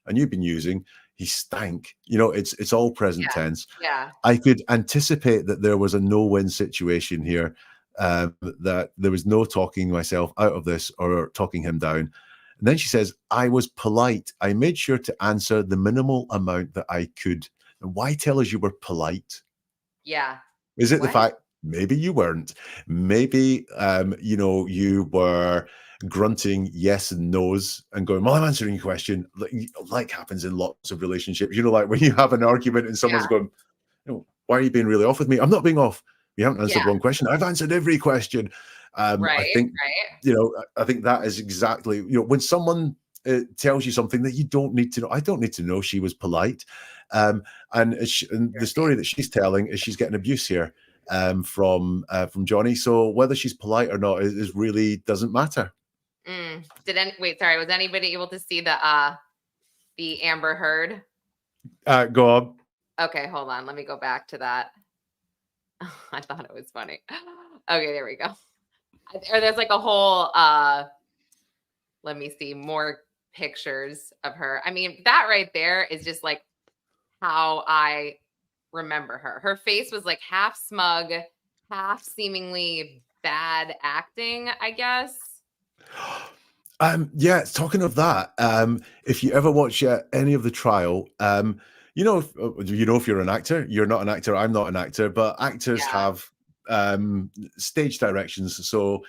I knew he'd been using. He stank. You know, it's all present tense. Yeah. I could anticipate that there was a no-win situation here, that there was no talking myself out of this or talking him down. And then she says, I was polite. I made sure to answer the minimal amount that I could. And why tell us you were polite? Yeah. Is it the fact maybe you weren't? Maybe, you know, you were grunting yes and no's and going, well, I'm answering your question. Like happens in lots of relationships. You know, like when you have an argument and someone's going, oh, why are you being really off with me? I'm not being off. You haven't answered one question. I've answered every question. I think, you know, I think that is exactly, you know, when someone tells you something that you don't need to know. I don't need to know she was polite. And the story that she's telling is she's getting abuse here from Johnny. So whether she's polite or not is really doesn't matter. Wait, sorry. Was anybody able to see the Amber Heard? Go on. Okay, hold on. Let me go back to that. I thought it was funny. Okay, there we go. There's like a whole, let me see, more pictures of her. I mean, that right there is just like how I remember her. Her face was like half smug, half seemingly bad acting, I guess. Yeah, talking of that, if you ever watch any of the trial, you know if you're an actor, you're not an actor, I'm not an actor, but actors have stage directions. So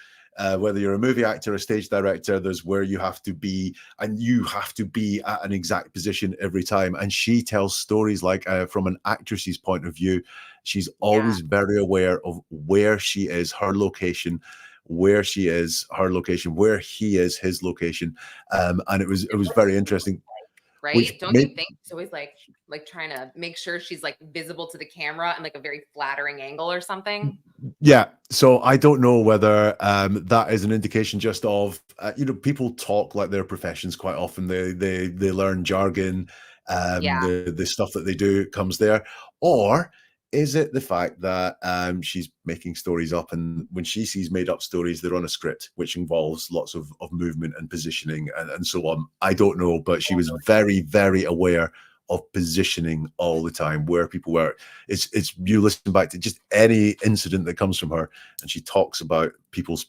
Whether you're a movie actor, a stage director, there's where you have to be, and you have to be at an exact position every time. And she tells stories like, from an actress's point of view, she's always very aware of where she is, her location, where she is, her location, where he is, his location. And it was very interesting. Right? Don't you think it's always like trying to make sure she's like visible to the camera and like a very flattering angle or something? Yeah. So I don't know whether that is an indication just of, people talk like their professions quite often. They learn jargon. The stuff that they do comes there. Or is it the fact that she's making stories up, and when she sees made up stories, they're on a script, which involves lots of movement and positioning and so on? I don't know, but she was very, very aware of positioning all the time, where people were. It's you listen back to just any incident that comes from her, and she talks about people's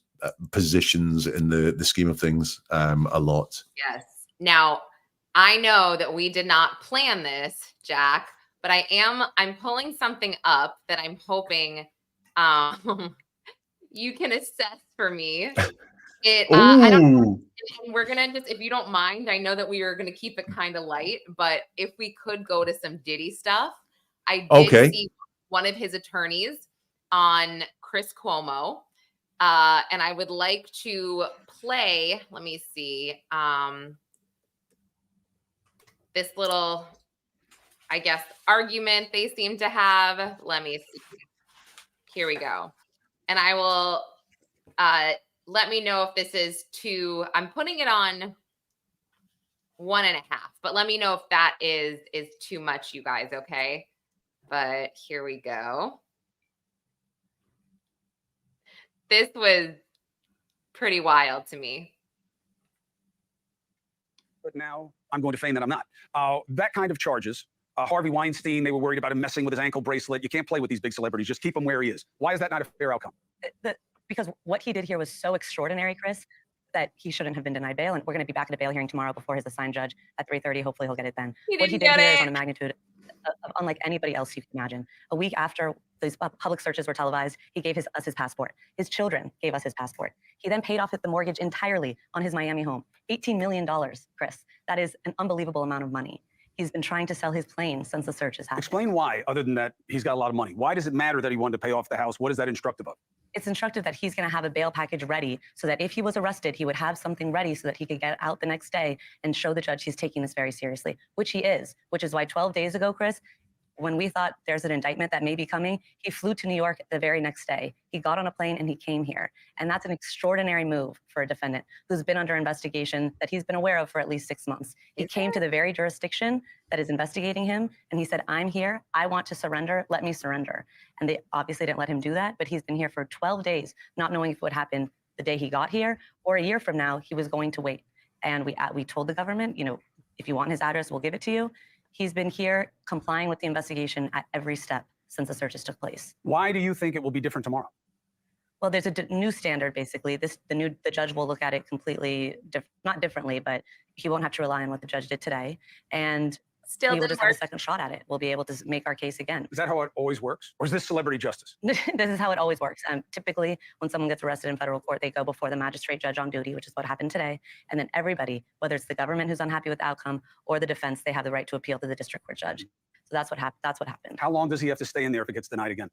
positions in the scheme of things a lot. Yes. Now, I know that we did not plan this, Jack, but I'm pulling something up that I'm hoping you can assess for me. I don't, and we're gonna just, if you don't mind, I know that we are gonna keep it kind of light, but if we could go to some Diddy stuff. I did see one of his attorneys on Chris Cuomo, and I would like to play, let me see, this little, I guess, argument they seem to have. Let me see. Here we go. And I will let me know if this is too, I'm putting it on 1.5, but let me know if that is too much, you guys, okay? But here we go. This was pretty wild to me. But now I'm going to feign that I'm not. That kind of charges. Harvey Weinstein, they were worried about him messing with his ankle bracelet. You can't play with these big celebrities. Just keep him where he is. Why is that not a fair outcome? Because what he did here was so extraordinary, Chris, that he shouldn't have been denied bail. And we're going to be back at a bail hearing tomorrow before his assigned judge at 3:30. Hopefully he'll get it then. What he did here is on a magnitude of unlike anybody else you can imagine. A week after these public searches were televised, he gave us his passport. His children gave us his passport. He then paid off the mortgage entirely on his Miami home. $18 million, Chris. That is an unbelievable amount of money. He's been trying to sell his plane since the search has happened. Explain why, other than that he's got a lot of money. Why does it matter that he wanted to pay off the house? What is that instructive of? It's instructive that he's going to have a bail package ready so that if he was arrested, he would have something ready so that he could get out the next day and show the judge he's taking this very seriously, which he is, which is why 12 days ago, Chris, when we thought there's an indictment that may be coming, he flew to New York the very next day. He got on a plane and he came here. And that's an extraordinary move for a defendant who's been under investigation that he's been aware of for at least 6 months. He came to the very jurisdiction that is investigating him. And he said, I'm here. I want to surrender. Let me surrender. And they obviously didn't let him do that. But he's been here for 12 days, not knowing if it would happen the day he got here or a year from now. He was going to wait. And we told the government, if you want his address, we'll give it to you. He's been here complying with the investigation at every step since the searches took place. Why do you think it will be different tomorrow? Well, there's a new standard, basically. The judge will look at it completely, not differently, but he won't have to rely on what the judge did today. And still we will just have a second shot at it. We'll be able to make our case again. Is that how it always works? Or is this celebrity justice? This is how it always works. Typically, when someone gets arrested in federal court, they go before the magistrate judge on duty, which is what happened today. And then everybody, whether it's the government who's unhappy with the outcome or the defense, they have the right to appeal to the district court judge. So that's what happened. How long does he have to stay in there if it gets denied again?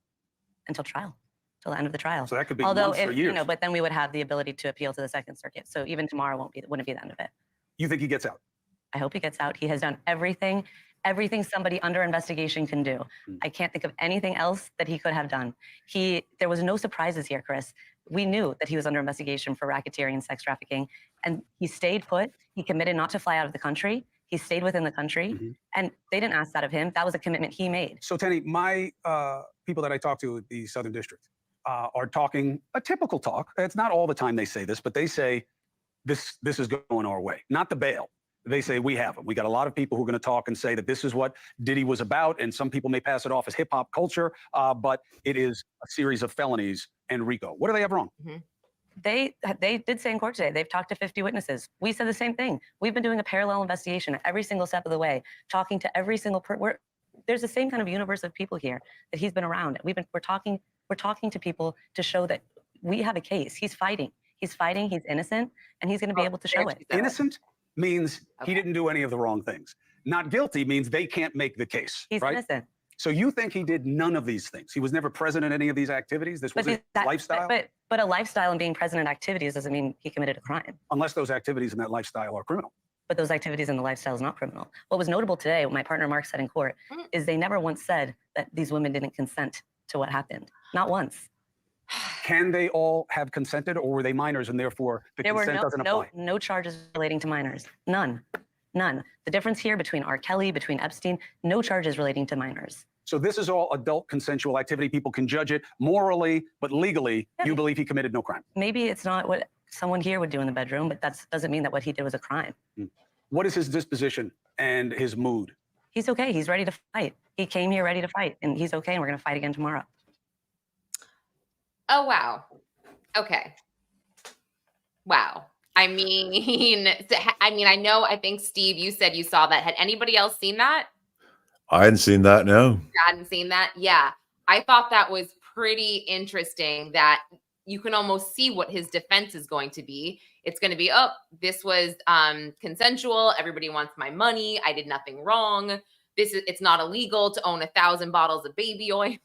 Until trial, till the end of the trial. So that could be months or years. But then we would have the ability to appeal to the Second Circuit. So even tomorrow wouldn't be the end of it. You think he gets out? I hope he gets out. He has done everything somebody under investigation can do. I can't think of anything else that he could have done. There was no surprises here, Chris. We knew that he was under investigation for racketeering and sex trafficking, and he stayed put. He committed not to fly out of the country. He stayed within the country, and they didn't ask that of him. That was a commitment he made. So, Tenny, my people that I talk to at the Southern District are talking a typical talk. It's not all the time they say this, but they say this is going our way, not the bail. They say we have them. We got a lot of people who are going to talk and say that this is what Diddy was about, and some people may pass it off as hip hop culture, but it is a series of felonies and RICO. What do they have wrong? They did say in court today, they've talked to 50 witnesses. We said the same thing. We've been doing a parallel investigation every single step of the way, talking to every single there's the same kind of universe of people here that he's been around. We're talking to people to show that we have a case. He's fighting. He's fighting. He's innocent, and he's going to be able to show it. Innocent means he didn't do any of the wrong things. Not guilty means they can't make the case. He's innocent. So you think he did none of these things? He was never present in any of these activities? This was his lifestyle? But a lifestyle and being present in activities doesn't mean he committed a crime. Unless those activities in that lifestyle are criminal. But those activities in the lifestyle is not criminal. What was notable today, what my partner Mark said in court, is they never once said that these women didn't consent to what happened. Not once. Can they all have consented, or were they minors and therefore the consent doesn't apply? No charges relating to minors. None. None. The difference here between R. Kelly, between Epstein, no charges relating to minors. So this is all adult consensual activity. People can judge it morally, but legally, you believe he committed no crime. Maybe it's not what someone here would do in the bedroom, but that doesn't mean that what he did was a crime. What is his disposition and his mood? He's okay. He's ready to fight. He came here ready to fight, and he's okay, and we're going to fight again tomorrow. Oh, wow. Okay. Wow. I mean, I think, Steve, you said you saw that. Had anybody else seen that? I hadn't seen that, no. You hadn't seen that? Yeah. I thought that was pretty interesting that you can almost see what his defense is going to be. It's going to be, oh, this was consensual. Everybody wants my money. I did nothing wrong. It's not illegal to own 1,000 bottles of baby oil.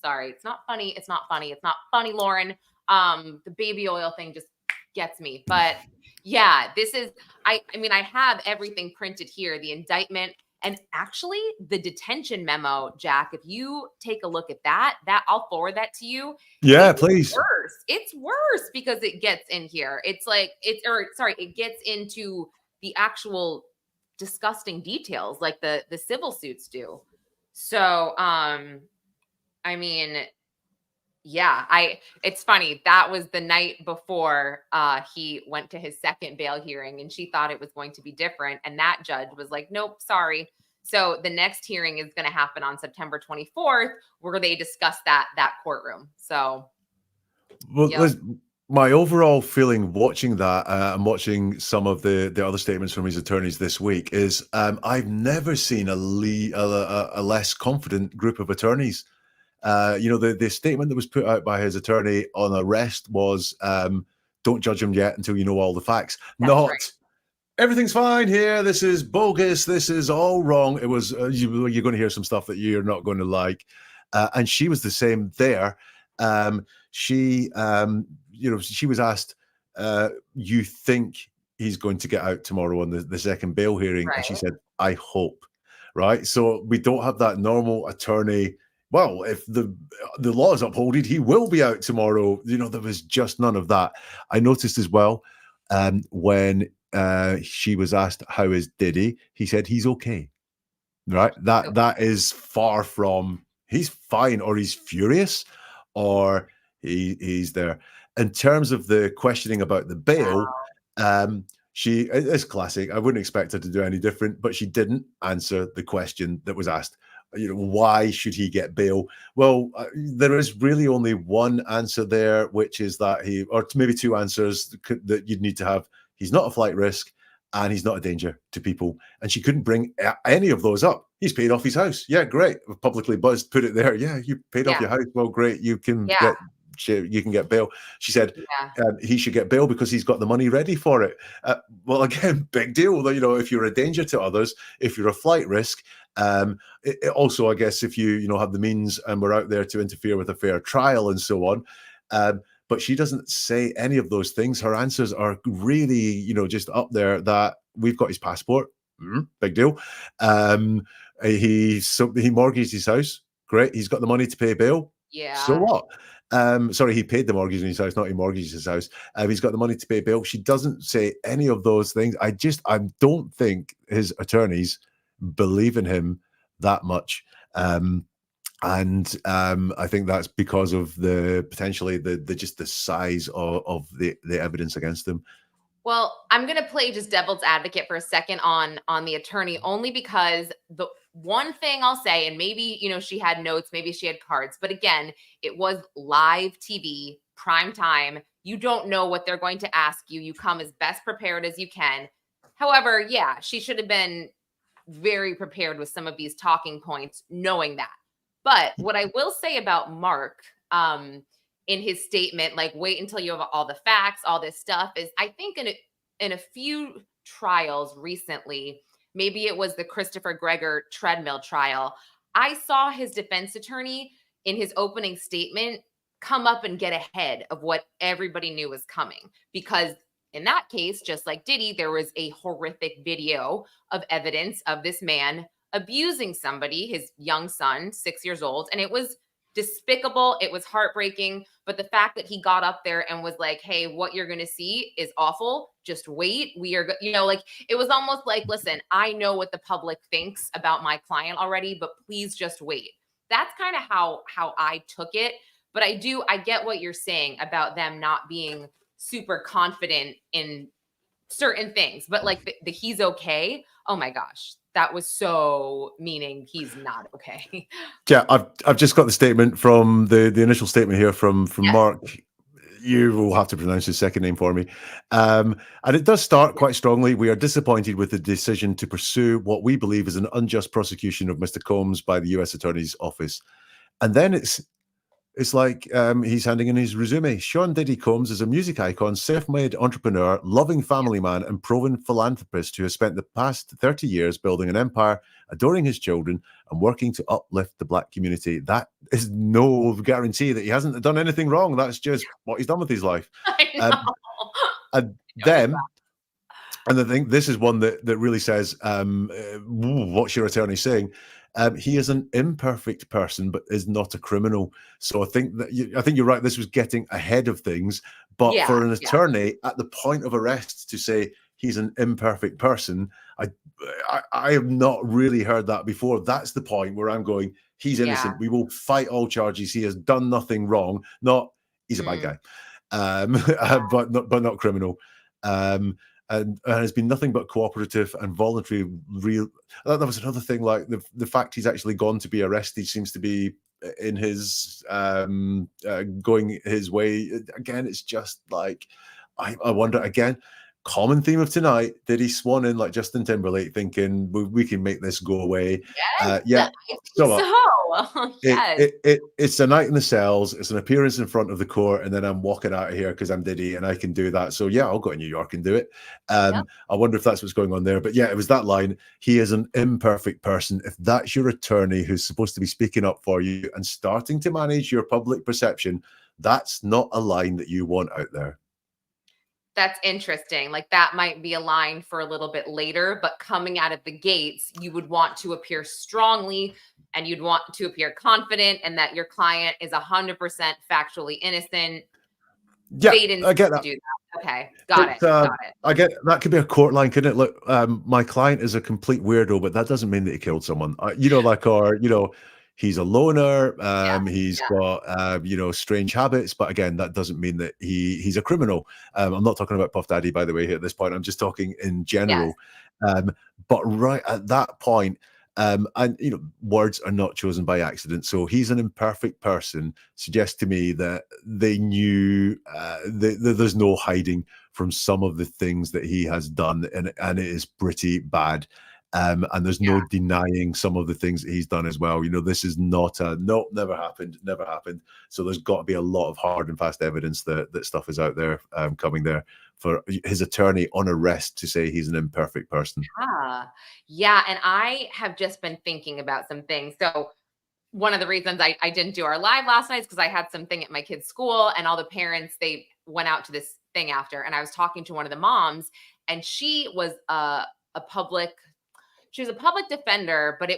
Sorry, it's not funny. It's not funny. It's not funny, Lauren. The baby oil thing just gets me. But yeah, this is, I mean, I have everything printed here, the indictment, and actually the detention memo, Jack, if you take a look at that I'll forward that to you. Yeah, it's please. Worse. It's worse because it gets in here. It gets into the actual disgusting details like the civil suits do. So, I mean, yeah, it's funny. That was the night before he went to his second bail hearing, and she thought it was going to be different. And that judge was like, nope, sorry. So the next hearing is going to happen on September 24th, where they discuss that courtroom. So, well, my overall feeling watching that and watching some of the other statements from his attorneys this week is I've never seen a less confident group of attorneys. The statement that was put out by his attorney on arrest was, don't judge him yet until you know all the facts. Everything's fine here. This is bogus. This is all wrong. It was, you're going to hear some stuff that you're not going to like. And she was the same there. She was asked, you think he's going to get out tomorrow on the second bail hearing? Right. And she said, I hope. Right. So we don't have that normal attorney. Well, if the law is upholded, he will be out tomorrow. There was just none of that. I noticed as well when she was asked, how is Diddy? He said he's okay. Right. That is far from he's fine or he's furious or he's there. In terms of the questioning about the bail, she is classic. I wouldn't expect her to do any different, but she didn't answer the question that was asked. Why should he get bail? Well, there is really only one answer there, which is that or maybe two answers that you'd need to have. He's not a flight risk and he's not a danger to people. And she couldn't bring any of those up. He's paid off his house. Yeah, great. Publicly buzzed, put it there. Yeah, you paid off your house. Well, great. You can get bail. She said he should get bail because he's got the money ready for it. Well, again, big deal. If you're a danger to others, if you're a flight risk, also, I guess, if you have the means and we're out there to interfere with a fair trial and so on. But she doesn't say any of those things. Her answers are really, just up there that we've got his passport. Big deal. He mortgaged his house. Great. He's got the money to pay bail. Yeah. So what? Sorry, he paid the mortgage in his house, not he mortgaged his house. He's got the money to pay bail. She doesn't say any of those things. I don't think his attorneys believe in him that much. And I think that's because of potentially the size of the evidence against him. Well, I'm going to play just devil's advocate for a second on the attorney, only because the one thing I'll say, and maybe, she had notes, maybe she had cards, but again, it was live TV, prime time. You don't know what they're going to ask you. You come as best prepared as you can. However, yeah, she should have been very prepared with some of these talking points, knowing that. But what I will say about Mark in his statement, like, wait until you have all the facts, all this stuff, is I think in a few trials recently, maybe it was the Christopher Gregor treadmill trial, I saw his defense attorney in his opening statement come up and get ahead of what everybody knew was coming. Because in that case, just like Diddy, there was a horrific video of evidence of this man abusing somebody, his young son, 6 years old. And it was despicable. It was heartbreaking. But the fact that he got up there and was like, hey, what you're going to see is awful. Just wait. We are, like, it was almost like, listen, I know what the public thinks about my client already, but please just wait. That's kind of how I took it. But I get what you're saying about them not being super confident in certain things. But like the he's okay. Oh my gosh. That was so meaning he's not okay. Yeah, I've just got the statement from the initial statement here from Mark. You will have to pronounce his second name for me. And it does start quite strongly. We are disappointed with the decision to pursue what we believe is an unjust prosecution of Mr. Combs by the U.S. Attorney's Office. And then it's like he's handing in his resume. Sean Diddy Combs is a music icon, self-made entrepreneur, loving family man, and proven philanthropist who has spent the past 30 years building an empire, adoring his children, and working to uplift the Black community. That is no guarantee that he hasn't done anything wrong. That's just what he's done with his life. I know. And then, and I think this is one that really says, what's your attorney saying? He is an imperfect person, but is not a criminal. So I think you're right. This was getting ahead of things, but for an attorney at the point of arrest to say he's an imperfect person, I have not really heard that before. That's the point where I'm going, he's innocent. We will fight all charges. He has done nothing wrong. Not he's a bad guy, but not criminal. And has been nothing but cooperative and voluntary. That was another thing. Like the fact he's actually gone to be arrested seems to be in his going his way. Again, it's just like I wonder again. Common theme of tonight. Did he swan in like Justin Timberlake, thinking we can make this go away? Yes, so. Yes. It's a night in the cells. It's an appearance in front of the court, and then I'm walking out of here because I'm Diddy and I can do that. So yeah, I'll go to New York and do it. I wonder if that's what's going on there. But yeah, it was that line. He is an imperfect person. If that's your attorney who's supposed to be speaking up for you and starting to manage your public perception, that's not a line that you want out there. That's interesting. Like that might be a line for a little bit later, but coming out of the gates, you would want to appear strongly and you'd want to appear confident and that your client is 100% factually innocent. Yeah, they didn't I get that. do that. Okay, got it. I get that could be a court line, couldn't it? Look, my client is a complete weirdo, but that doesn't mean that he killed someone. He's a loner. He's got strange habits, but again, that doesn't mean that he's a criminal. I'm not talking about Puff Daddy, by the way, here at this point. I'm just talking in general. But right at that point, words are not chosen by accident. So he's an imperfect person suggests to me that they knew there's no hiding from some of the things that he has done, and it is pretty bad. And there's no denying some of the things that he's done as well. This is not never happened. So there's got to be a lot of hard and fast evidence that stuff is out there coming there for his attorney on arrest to say he's an imperfect person. Yeah. And I have just been thinking about some things. So one of the reasons I didn't do our live last night is because I had something at my kid's school and all the parents, they went out to this thing after. And I was talking to one of the moms and she was a public defender, but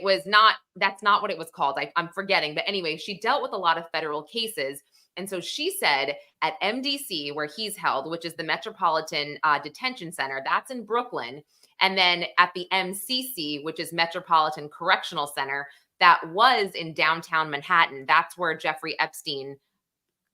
that's not what it was called. I'm forgetting. But anyway, she dealt with a lot of federal cases. And so she said at MDC, where he's held, which is the Metropolitan Detention Center, that's in Brooklyn. And then at the MCC, which is Metropolitan Correctional Center, that was in downtown Manhattan. That's where Jeffrey Epstein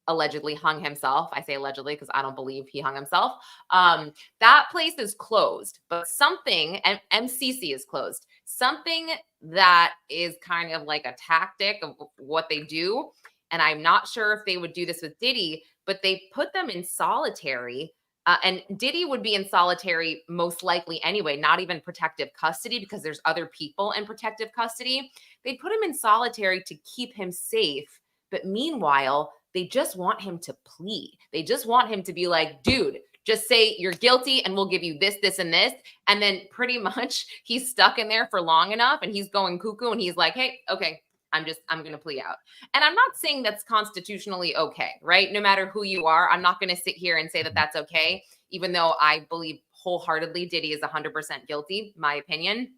allegedly hung himself. I say allegedly because I don't believe he hung himself. That place is closed, but MCC is closed. Something that is kind of like a tactic of what they do. And I'm not sure if they would do this with Diddy, but they put them in solitary. And Diddy would be in solitary most likely anyway, not even protective custody because there's other people in protective custody. They put him in solitary to keep him safe. But meanwhile, they just want him to plead. They just want him to be like, dude, just say you're guilty and we'll give you this, this, and this. And then pretty much he's stuck in there for long enough and he's going cuckoo and he's like, hey, okay, I'm going to plea out. And I'm not saying that's constitutionally okay, right? No matter who you are, I'm not going to sit here and say that that's okay, even though I believe wholeheartedly Diddy is 100% guilty, my opinion.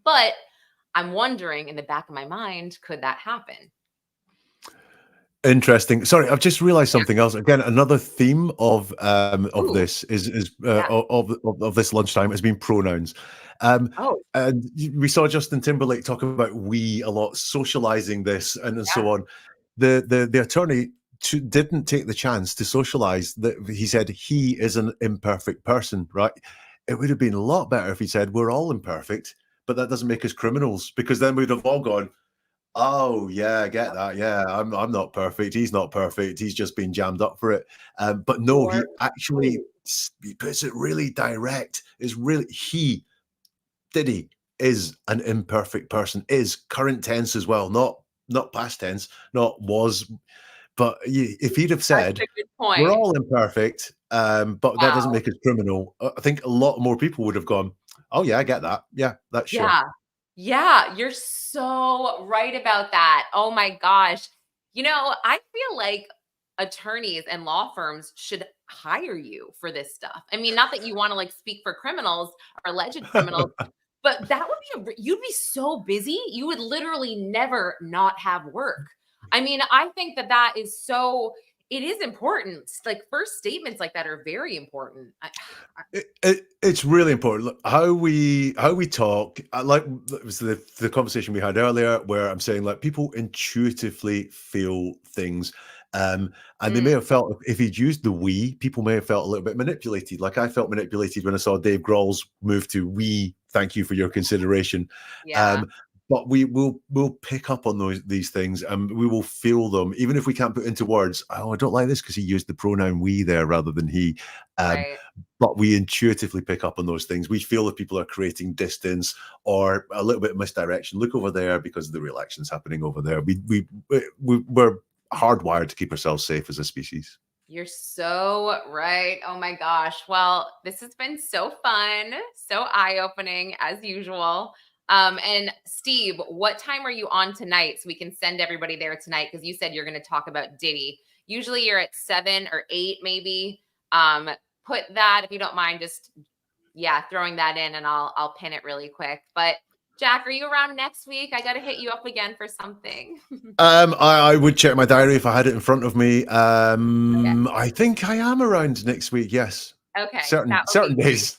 But I'm wondering in the back of my mind, could that happen? Interesting. Sorry, I've just realized something else. Again, another theme of Ooh. this is Yeah. of this lunchtime has been pronouns. Oh, And we saw Justin Timberlake talking about we a lot, socializing this and so on. The attorney didn't take the chance to socialize that. He said he is an imperfect person, right? It would have been a lot better if he said we're all imperfect, but that doesn't make us criminals, because then we'd have all gone, oh yeah, I get that. Yeah, I'm not perfect. He's not perfect. He's just been jammed up for it. But no, he actually he puts it really direct. It's really Diddy is an imperfect person. Is current tense as well, not past tense, not was. But if he'd have said that's a good point. we're all imperfect, but that doesn't make us criminal, I think a lot more people would have gone, oh yeah, I get that. Yeah, that's sure. Yeah, you're so right about that. Oh my gosh. I feel like attorneys and law firms should hire you for this stuff. I mean, not that you want to like speak for criminals or alleged criminals, but that would be you'd be so busy, you would literally never not have work. I mean, I think that is so, it is important. Like first statements like that are very important. It's really important. Look, how we talk. I like it was the conversation we had earlier where I'm saying like people intuitively feel things. And they may have felt, if he'd used the we, people may have felt a little bit manipulated. Like I felt manipulated when I saw Dave Grohl's move to we, thank you for your consideration. Yeah. But we'll pick up on these things and we will feel them, even if we can't put into words, oh, I don't like this because he used the pronoun we there rather than he. Right. But we intuitively pick up on those things. We feel if people are creating distance or a little bit of misdirection. Look over there because the real action's happening over there. We're hardwired to keep ourselves safe as a species. You're so right. Oh my gosh. Well, this has been so fun, so eye-opening as usual. And Steve, what time are you on tonight so we can send everybody there tonight? Because you said you're going to talk about Diddy. Usually you're at 7 or 8 maybe. Put that, if you don't mind, just throwing that in and I'll pin it really quick. But Jack, are you around next week? I got to hit you up again for something. I would check my diary if I had it in front of me. I think I am around next week. Yes. Okay. Certain days.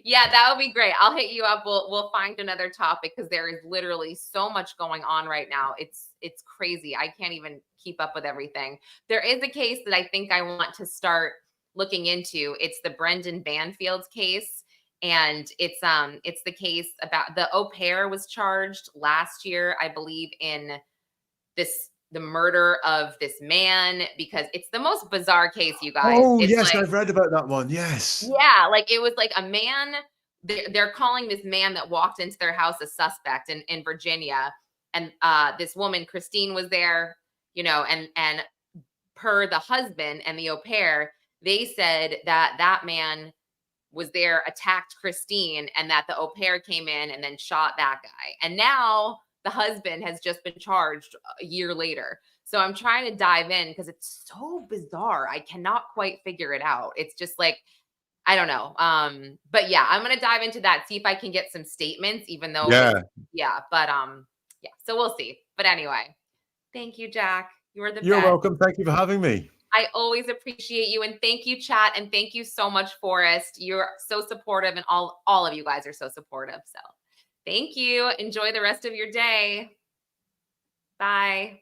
Yeah, that would be great. I'll hit you up. We'll find another topic because there is literally so much going on right now. It's crazy. I can't even keep up with everything. There is a case that I think I want to start looking into. It's the Brendan Banfield's case. And it's the case about the au pair was charged last year, I believe, in the murder of this man, because it's the most bizarre case, you guys. Oh, it's yes, like, I've read about that one. Yes. Yeah, like it was like a man. They're calling this man that walked into their house a suspect in Virginia, and this woman Christine was there, and per the husband and the au pair, they said that man was there, attacked Christine, and that the au pair came in and then shot that guy. And now the husband has just been charged a year later. So I'm trying to dive in because it's so bizarre. I cannot quite figure it out. It's just like, I don't know. But yeah, I'm going to dive into that, see if I can get some statements, even though, so we'll see. But anyway, thank you, Jack. You're the best. You're welcome. Thank you for having me. I always appreciate you. And thank you, chat. And thank you so much, Forrest. You're so supportive, and all of you guys are so supportive. So thank you. Enjoy the rest of your day. Bye.